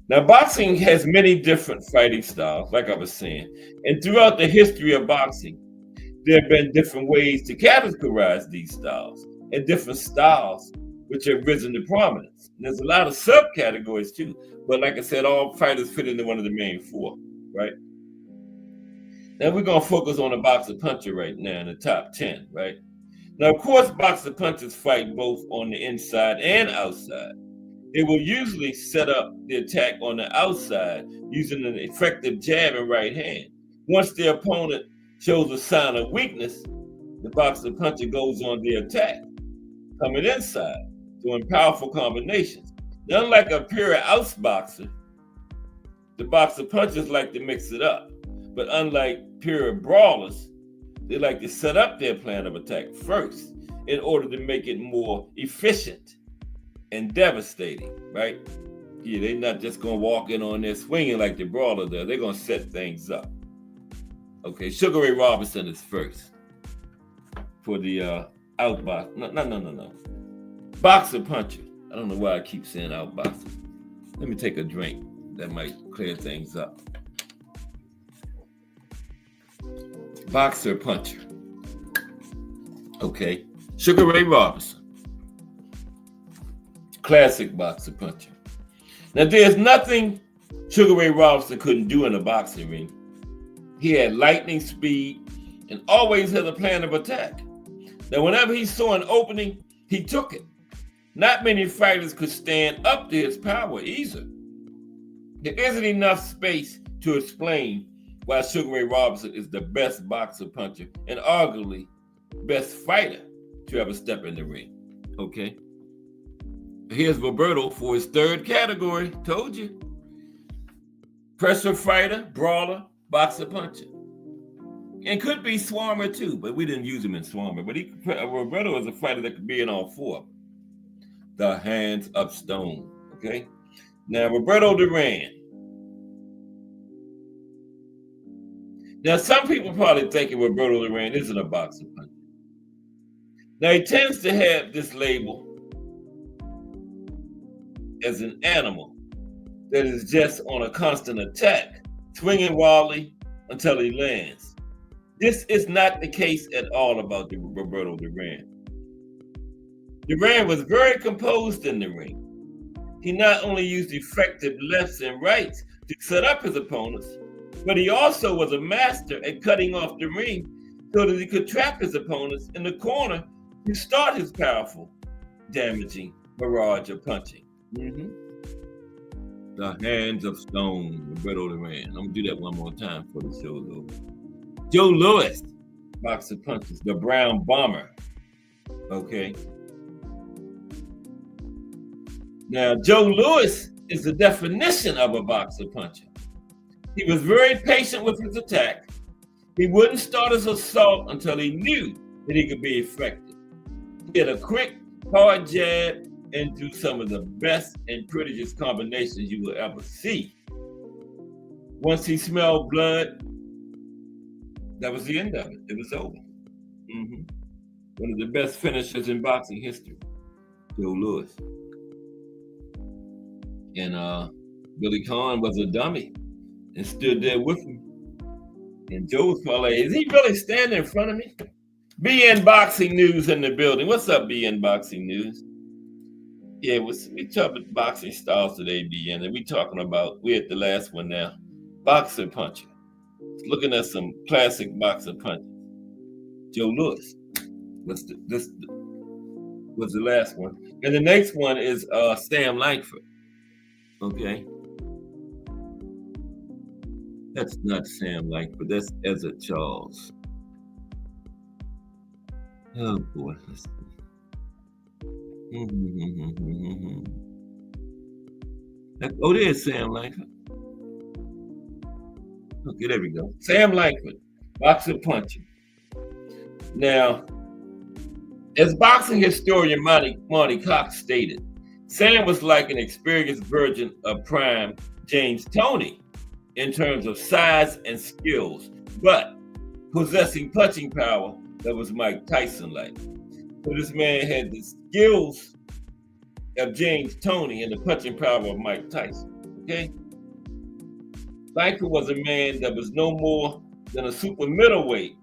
Now, boxing has many different fighting styles, like I was saying. And throughout the history of boxing, there have been different ways to categorize these styles and different styles which have risen to prominence. And there's a lot of subcategories too, but like I said, all fighters fit into one of the main four, right? Now we're gonna focus on the boxer puncher right now in the top 10, right? Now, of course, boxer punchers fight both on the inside and outside. They will usually set up the attack on the outside using an effective jab and right hand. Once the opponent shows a sign of weakness, the boxer puncher goes on the attack, coming inside, doing powerful combinations. Now, unlike a pure outboxer, the boxer punchers like to mix it up. But unlike pure brawlers, they like to set up their plan of attack first in order to make it more efficient and devastating, right? Yeah, they're not just going to walk in on there swinging like the brawler does. They're going to set things up. Okay, Sugar Ray Robinson is first for the outbox. No. Boxer puncher. I don't know why I keep saying outboxer. Let me take a drink. That might clear things up. Boxer puncher. Okay, Sugar Ray Robinson. Classic boxer puncher. Now, there's nothing Sugar Ray Robinson couldn't do in a boxing ring. He had lightning speed and always had a plan of attack. Now, whenever he saw an opening, he took it. Not many fighters could stand up to his power either. There isn't enough space to explain why Sugar Ray Robinson is the best boxer puncher and arguably best fighter to ever step in the ring. Okay. Here's Roberto for his third category. Told you. Pressure fighter, brawler, boxer puncher. And could be Swarmer too, but we didn't use him in Swarmer. But Roberto is a fighter that could be in all four. The hands of stone. Okay. Now Roberto Duran. Now some people probably thinking Roberto Duran isn't a boxer puncher. Now he tends to have this label as an animal that is just on a constant attack, swinging wildly until he lands. This is not the case at all about Roberto Duran. Duran was very composed in the ring. He not only used effective lefts and rights to set up his opponents, but he also was a master at cutting off the ring so that he could trap his opponents in the corner to start his powerful, damaging barrage of punching. The hands of stone, Roberto Duran. I'm gonna do that one more time for the show's over. Joe Louis, boxer punches, the Brown Bomber. Okay. Now, Joe Louis is the definition of a boxer puncher. He was very patient with his attack. He wouldn't start his assault until he knew that he could be effective. He had a quick, hard jab and do some of the best and prettiest combinations you will ever see. Once he smelled blood, that was the end of it. It was over. One of the best finishers in boxing history, Joe Louis. And Billy Conn was a dummy and stood there with him. And Joe was probably like, is he really standing in front of me? BN Boxing News in the building. What's up, BN Boxing News? Yeah, we talking about boxing styles today, BN, and we talking about, we're at the last one now, boxer puncher. Looking at some classic boxer punches. Joe Louis was the last one. And the next one is Sam Langford. Okay. That's not Sam Langford, that's Ezra Charles. Oh boy. Oh, there's Sam Langford. Okay, there we go. Sam Langford, boxer puncher. Now, as boxing historian Monty Cox stated, Sam was like an experienced version of prime James Toney in terms of size and skills, but possessing punching power that was Mike Tyson-like. So this man had the skills of James Toney and the punching power of Mike Tyson, okay? Langford was a man that was no more than a super middleweight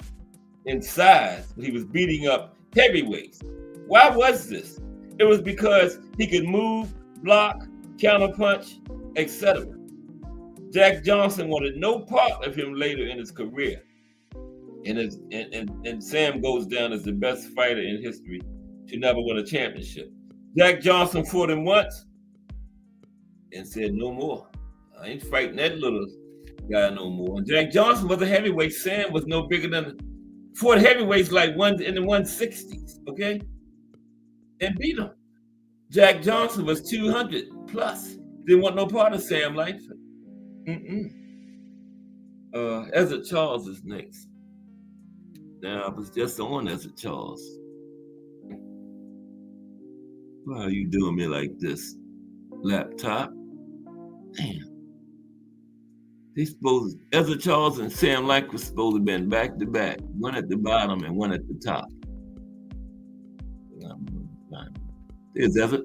in size, but he was beating up heavyweights. Why was this? It was because he could move, block, counterpunch, etc. Jack Johnson wanted no part of him later in his career. And Sam goes down as the best fighter in history to never win a championship. Jack Johnson fought him once and said, no more. I ain't fighting that little guy no more. And Jack Johnson was a heavyweight. Sam was no bigger than, fought heavyweights like one in the 160s, okay? And beat him. Jack Johnson was 200 plus. Didn't want no part of Sam Langford. Ezra Charles is next. Now, I was just on Ezra Charles. Why are you doing me like this, laptop? Damn. Ezra Charles and Sam Langford were supposed to have been back to back, one at the bottom and one at the top. There's Ezra.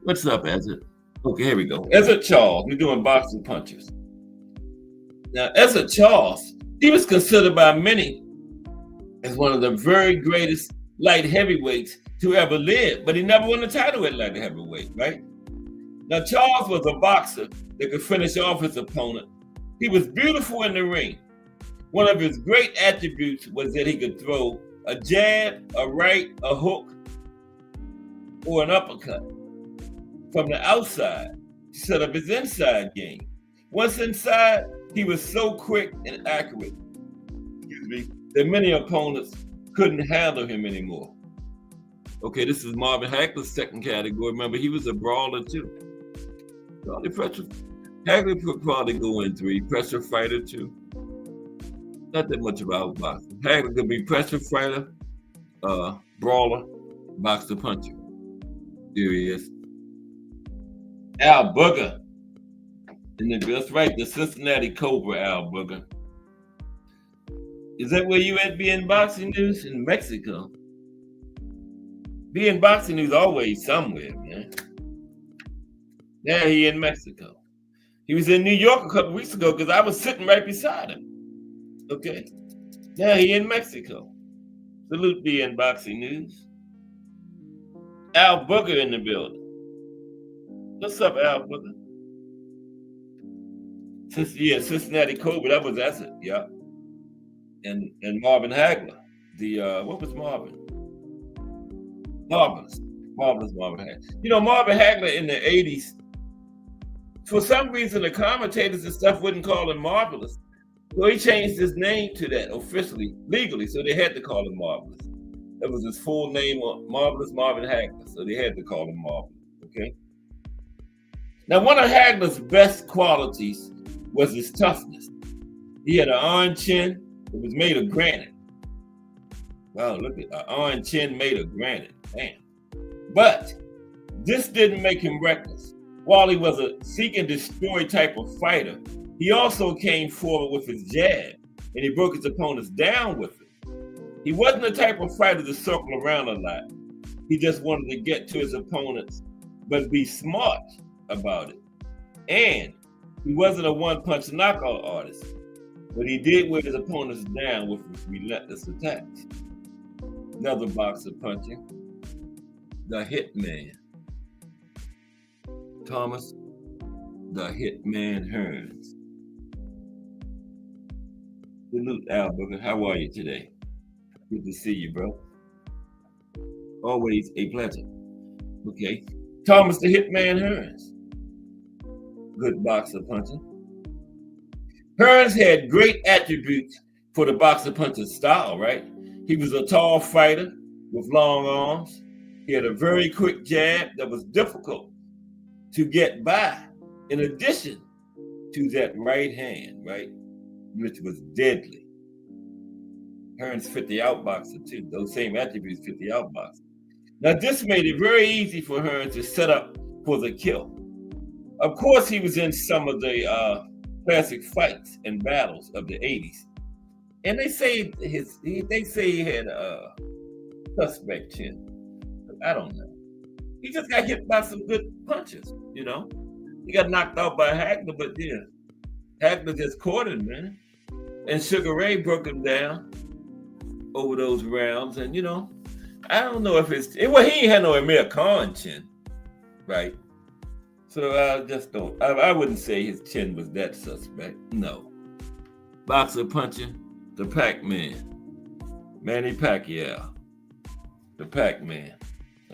What's up, Ezra? Okay, here we go. Ezra Charles, we're doing boxing punches. Now, Ezra Charles, he was considered by many as one of the very greatest light heavyweights to ever live, but he never won a title at light heavyweight, right? Now, Charles was a boxer that could finish off his opponent. He was beautiful in the ring. One of his great attributes was that he could throw a jab, a right, a hook, or an uppercut from the outside to set up his inside game. Once inside, he was so quick and accurate, that many opponents couldn't handle him anymore. Okay, this is Marvin Hagler's second category. Remember, he was a brawler too. Charlie Fletcher Hagler could probably go in 3. Pressure fighter 2. Not that much about boxing. Hagler could be pressure fighter, brawler, boxer, puncher. Here he is. Al Booger. That's right, the Cincinnati Cobra, Al Booger. Is that where you at, being boxing news? In Mexico. Being boxing news always somewhere, man. Yeah, he in Mexico. He was in New York a couple weeks ago because I was sitting right beside him. Okay. Yeah, he in Mexico. Salute being boxing news. Al Booger in the building. What's up, Al Booger? Cincinnati Cobra, that's it, yeah. And Marvin Hagler. What was Marvin? Marvelous Marvin Hagler. You know, Marvin Hagler in the 80s, for some reason the commentators and stuff wouldn't call him Marvelous. So he changed his name to that officially, legally, so they had to call him Marvelous. That was his full name, Marvelous Marvin Hagler, so they had to call him Marvelous, okay? Now, one of Hagler's best qualities was his toughness. He had an iron chin that was made of granite. Wow, look at an iron chin made of granite. Damn. But this didn't make him reckless. While he was a seek and destroy type of fighter, he also came forward with his jab, and he broke his opponents down with it. He wasn't the type of fighter to circle around a lot. He just wanted to get to his opponents, but be smart about it. And he wasn't a one-punch knockout artist, but he did wear his opponents down with his relentless attacks. Another boxer puncher, the Hitman. Thomas, the Hitman Hearns. Salute, Al Booger. How are you today? Good to see you, bro. Always a pleasure. Okay. Thomas, the Hitman Hearns. Good boxer puncher. Hearns had great attributes for the boxer puncher style, right? He was a tall fighter with long arms. He had a very quick jab that was difficult to get by, in addition to that right hand, right, which was deadly. Hearns fit the outboxer too. Those same attributes fit the outboxer. Now, this made it very easy for Hearns to set up for the kill. Of course, he was in some of the classic fights and battles of the 80s. And they say he had a suspect chin. I don't know. He just got hit by some good punches, you know. He got knocked out by Hagler, but yeah, Hagler just caught him, man. And Sugar Ray broke him down over those rounds. And, you know, I don't know if he ain't had no Amir Khan chin, right? So I just don't, I wouldn't say his chin was that suspect, no. Boxer puncher, the Pac-Man, Manny Pacquiao, the Pac-Man.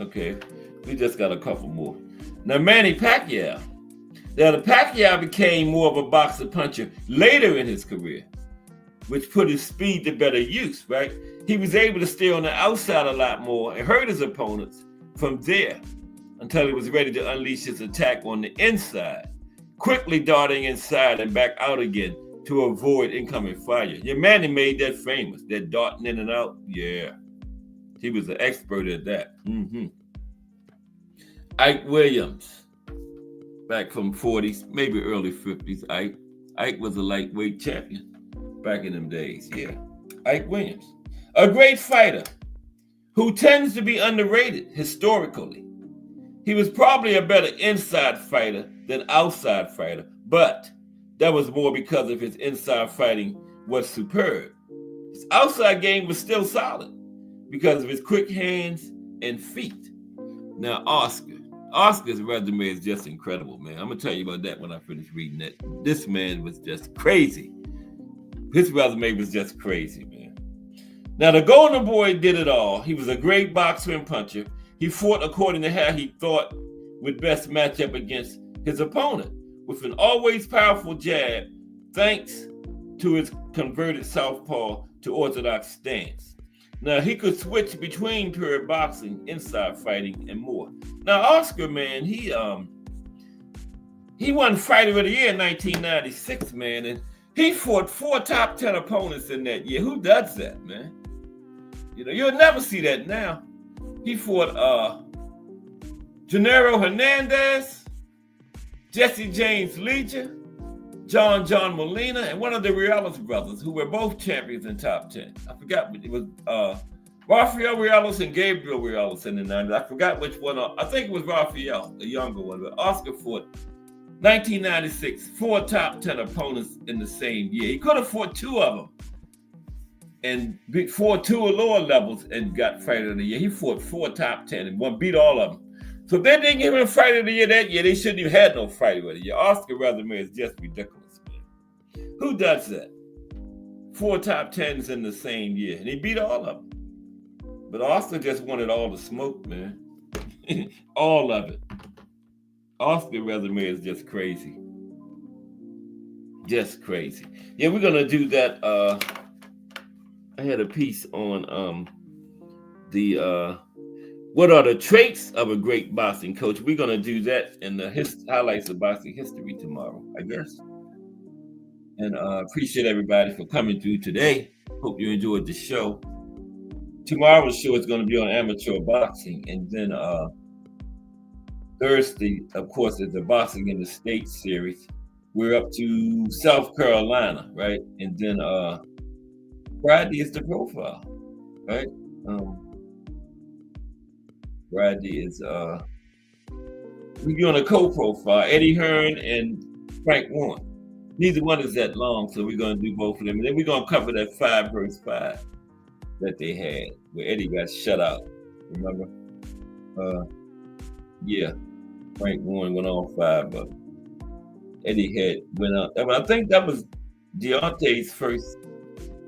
Okay, we just got a couple more. Now, Manny Pacquiao. Now, the Pacquiao became more of a boxer puncher later in his career, which put his speed to better use, right? He was able to stay on the outside a lot more and hurt his opponents from there until he was ready to unleash his attack on the inside, quickly darting inside and back out again to avoid incoming fire. Yeah, Manny made that famous, that darting in and out. Yeah, he was an expert at that. Ike Williams, back from 40s, maybe early 50s. Ike was a lightweight champion back in them days. Yeah, Ike Williams, a great fighter who tends to be underrated historically. He was probably a better inside fighter than outside fighter, but that was more because of his inside fighting was superb. His outside game was still solid because of his quick hands and feet. Now, Oscar's resume is just incredible, man. I'm going to tell you about that when I finish reading that. This man was just crazy. His resume was just crazy, man. Now, the Golden Boy did it all. He was a great boxer and puncher. He fought according to how he thought would best match up against his opponent, with an always powerful jab, thanks to his converted southpaw to orthodox stance. Now, he could switch between pure boxing, inside fighting, and more. Now, Oscar, man, he He won Fighter of the Year in 1996, man, and he fought 4 top 10 opponents in that year. Who does that, man? You know, you'll never see that now. He fought Gennaro Hernandez, Jesse James Legion, John Molina, and one of the Reales brothers, who were both champions in top 10. I forgot, it was Rafael Reales and Gabriel Reales in the 90s. I forgot which one. I think it was Rafael, the younger one, but Oscar fought 1996, 4 top 10 opponents in the same year. He could have fought 2 of them and fought 2 lower levels and got Fighter of the Year. He fought 4 top 10 and beat all of them. So if they didn't give him Fighter of the Year that year, they shouldn't have had no Fighter of the Year. Oscar resume is just ridiculous, man. Who does that? 4 top 10s in the same year, and he beat all of them. But Oscar just wanted all the smoke, man. All of it. Oscar resume is just crazy. Just crazy. Yeah, we're gonna do that. I had a piece on what are the traits of a great boxing coach. We're gonna do that in the highlights of boxing history tomorrow, I guess. And appreciate everybody for coming through today. Hope you enjoyed the show. Tomorrow's show is going to be on amateur boxing, and then Thursday, of course, is the Boxing in the States series. We're up to South Carolina, right? And then Friday is the profile, right? Friday is we're doing a co-profile, Eddie Hearn and Frank Warren. Neither one is that long, so we're going to do both of them. And then we're going to cover that 5 versus 5 that they had, where Eddie got shut out. Remember? Yeah, Frank Warren went on 5, but Eddie went out. I think that was Deontay's first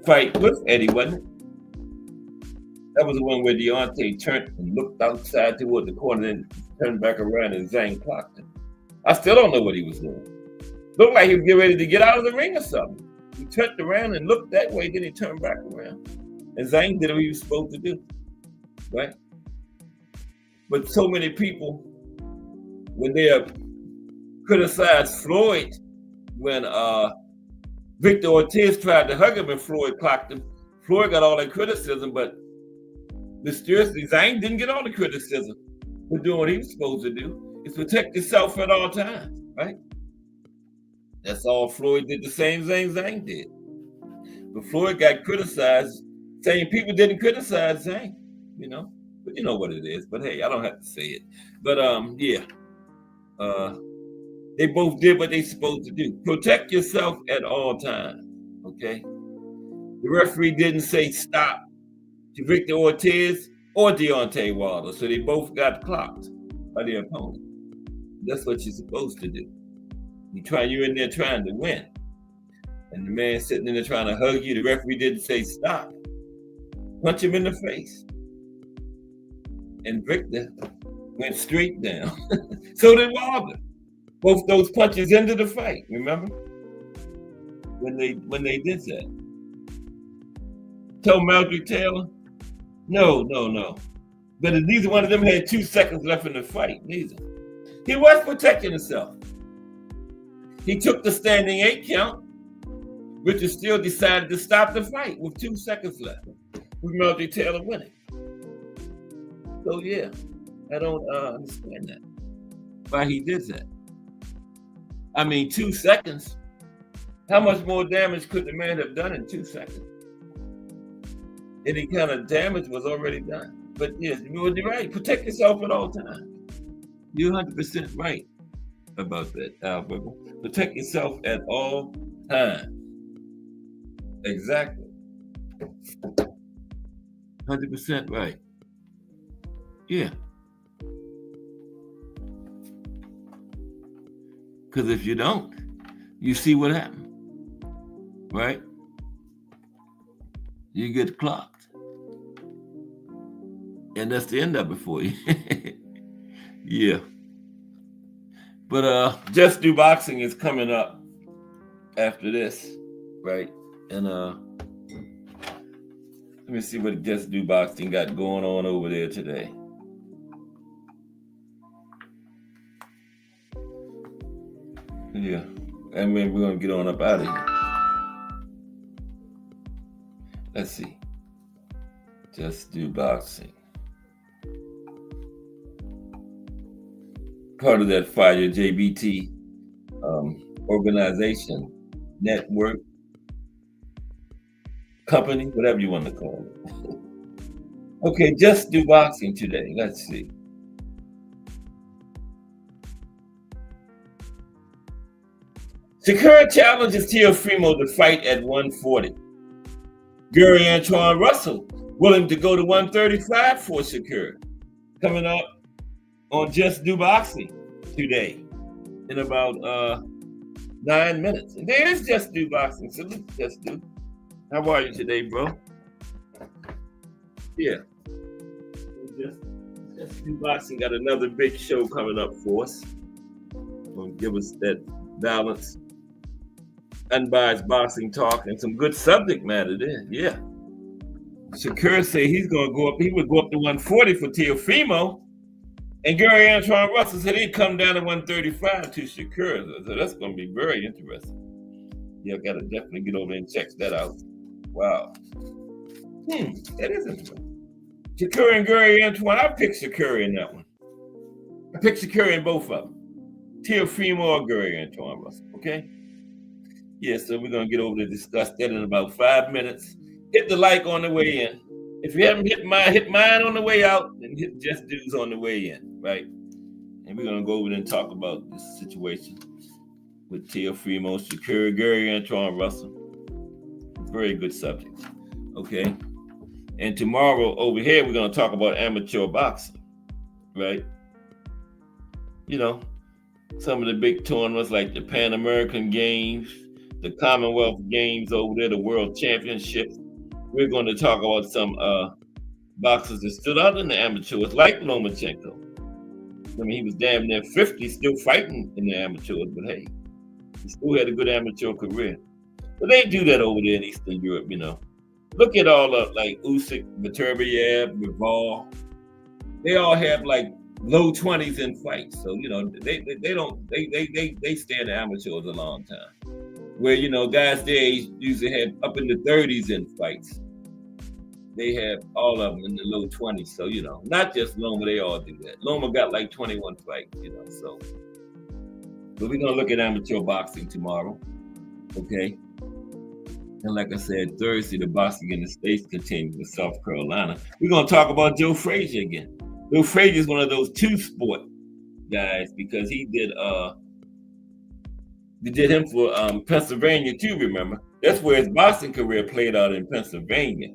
fight with Eddie, wasn't it? That was the one where Deontay turned and looked outside toward the corner and turned back around and Zhang clocked him. I still don't know what he was doing. Looked like he was getting ready to get out of the ring or something. He turned around and looked that way, then he turned back around. And Zhang did what he was supposed to do, right? But so many people, when they criticized Floyd, when Victor Ortiz tried to hug him and Floyd clocked him, Floyd got all that criticism, but mysteriously, Zhang didn't get all the criticism for doing what he was supposed to do. Is protect yourself at all times, right? That's all Floyd did, the same thing Zhang did. But Floyd got criticized. Same people didn't criticize Zhang, you know. But you know what it is. But hey, I don't have to say it. But yeah. They both did what they supposed to do. Protect yourself at all times. Okay. The referee didn't say stop to Victor Ortiz or Deontay Wilder. So they both got clocked by their opponent. That's what you're supposed to do. You're in there trying to win. And the man sitting in there trying to hug you, the referee didn't say stop. Punch him in the face. And Victor went straight down. So did Wilder. Both those punches ended the fight, remember? When they did that. Tell Meldrick Taylor, no. But neither one of them had 2 seconds left in the fight, neither. He was protecting himself. He took the standing 8 count. Richard Steele decided to stop the fight with 2 seconds left, with Meldrick Taylor winning. So yeah, I don't understand that. Why he did that. I mean, 2 seconds. How much more damage could the man have done in 2 seconds? Any kind of damage was already done. But yes, you're right. Protect yourself at all times. You're 100% right about that, Albert. Protect yourself at all times. Exactly. 100% right. Yeah. Because if you don't, you see what happened, right? You get clocked. And that's the end of it for you. Yeah. But Just Do Boxing is coming up after this, right? And let me see what Just Do Boxing got going on over there today. Yeah. And then we're going to get on up out of here. Let's see. Just Do Boxing. Part of that Fire JBT organization, network, company, whatever you want to call it. Okay, Just Do Boxing today. Let's see. Shakur challenges Teofimo to fight at 140. Gary Antoine Russell willing to go to 135 for Shakur. Coming up on Just Do Boxing today in about 9 minutes. And there's Just Do Boxing. So let's Just Do. How are you today, bro? Yeah. Just Do Boxing got another big show coming up for us. Gonna give us that balance, unbiased boxing talk, and some good subject matter there. Yeah. Shakur said he's gonna go up. He would go up to 140 for Teofimo, and Gary Antoine Russell said he'd come down to 135 to Shakur. So that's gonna be very interesting. Yeah, gotta definitely get over there and check that out. Wow. That is interesting. Shakur and Gary Antoine. I picked Shakur in that one. I picked Shakur in both of them. Teofimo or Gary Antoine Russell. Okay. Yeah, so we're going to get over to discuss that in about 5 minutes. Hit the like on the way in. If you haven't hit mine on the way out, then hit Just Dudes on the way in, right? And we're going to go over there and talk about this situation with Teofimo, Shakur, Gary Antoine Russell. Very good subject, okay? And tomorrow over here, we're going to talk about amateur boxing, right? You know, some of the big tournaments like the Pan American Games, the Commonwealth Games over there, the World Championships. We're going to talk about some boxers that stood out in the amateurs, like Lomachenko. I mean, he was damn near 50, still fighting in the amateurs, but hey, he still had a good amateur career. But they do that over there in Eastern Europe, you know. Look at all of like Usyk, Beterbiev, Rival. They all have like low 20s in fights, so you know they stay in the amateurs a long time. Where you know guys their age usually have up in the 30s in fights. They have all of them in the low 20s, so you know not just Loma, they all do that. Loma got like 21 fights, you know. So, but we're gonna look at amateur boxing tomorrow, okay? And like I said, Thursday the boxing in the States continues with South Carolina. We're gonna talk about Joe Frazier again. Joe Frazier is one of those two-sport guys because he did him for Pennsylvania too, remember? That's where his boxing career played out in Pennsylvania.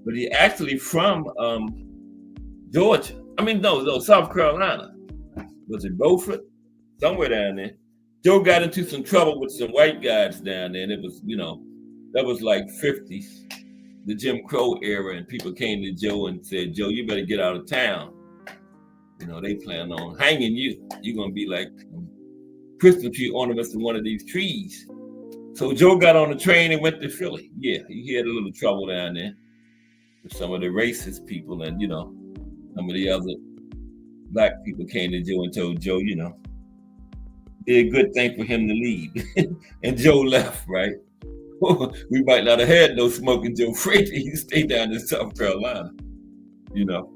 But he actually from Georgia. I mean, no, South Carolina. Was it Beaufort? Somewhere down there. Joe got into some trouble with some white guys down there, and it was, you know, that was like 50s, the Jim Crow era, and people came to Joe and said, Joe, you better get out of town. You know, they plan on hanging you. You're going to be like Christmas tree ornaments in one of these trees. So Joe got on the train and went to Philly. Yeah, he had a little trouble down there with some of the racist people, and, you know, some of the other black people came to Joe and told Joe, you know, be a good thing for him to leave. And Joe left, right? We might not have had no smoking Joe Frazier. He stayed down in South Carolina, you know.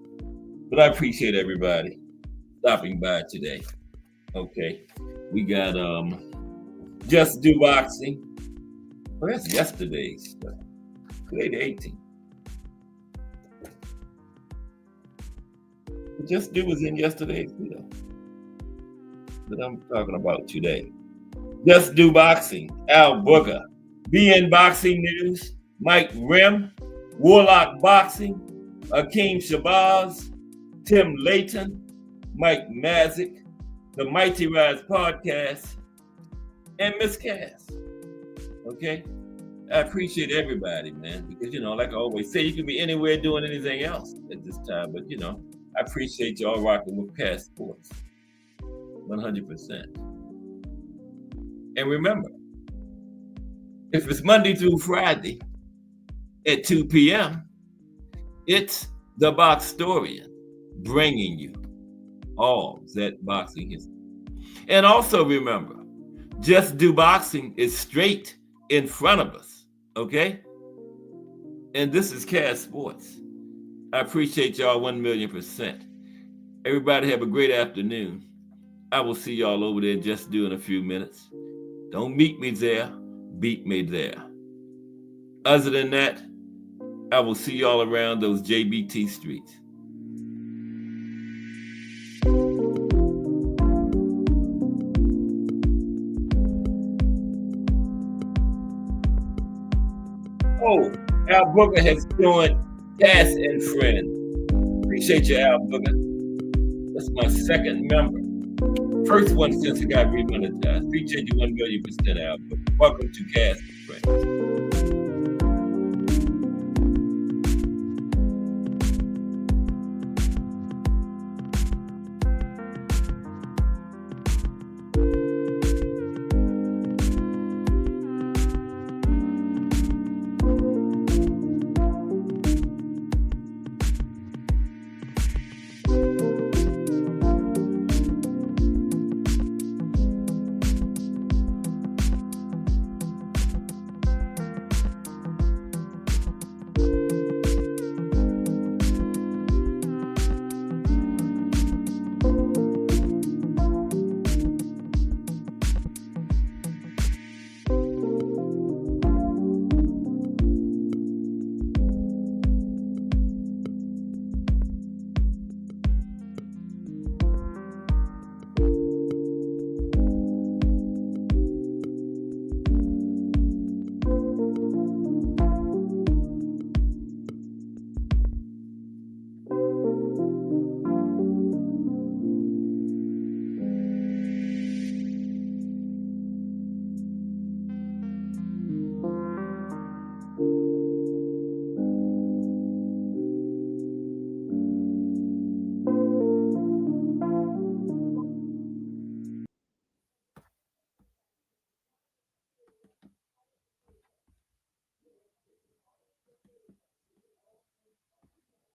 But I appreciate everybody stopping by today. Okay. We got Just Do Boxing. Well, that's yesterday's. Today the 18th. Just Do was in yesterday's video. But I'm talking about today. Just Do Boxing. Al Booger. BN Boxing News. Mike Rim. Warlock Boxing. Akeem Shabazz. Tim Layton. Mike Mazik. The Mighty Rise Podcast. And Miss Cass. Okay? I appreciate everybody, man. Because, you know, like I always say, you can be anywhere doing anything else at this time. But, you know, I appreciate y'all rocking with Cass Sports. 100%. And remember, if it's Monday through Friday at 2 p.m., it's the Boxtorian bringing you all that boxing history. And also remember, Just Do Boxing is straight in front of us, okay? And this is Cass Sports. I appreciate y'all 1,000,000%. Everybody have a great afternoon. I will see y'all over there Just Do in a few minutes. Don't meet me there, beat me there. Other than that, I will see y'all around those JBT streets. Oh, Al Booker has joined Cass and Friends. Appreciate you, Al Booker. That's my second member. First one since it got remonetized. Appreciate you 1,000,000%, Al Booker. Welcome to Cass and Friends.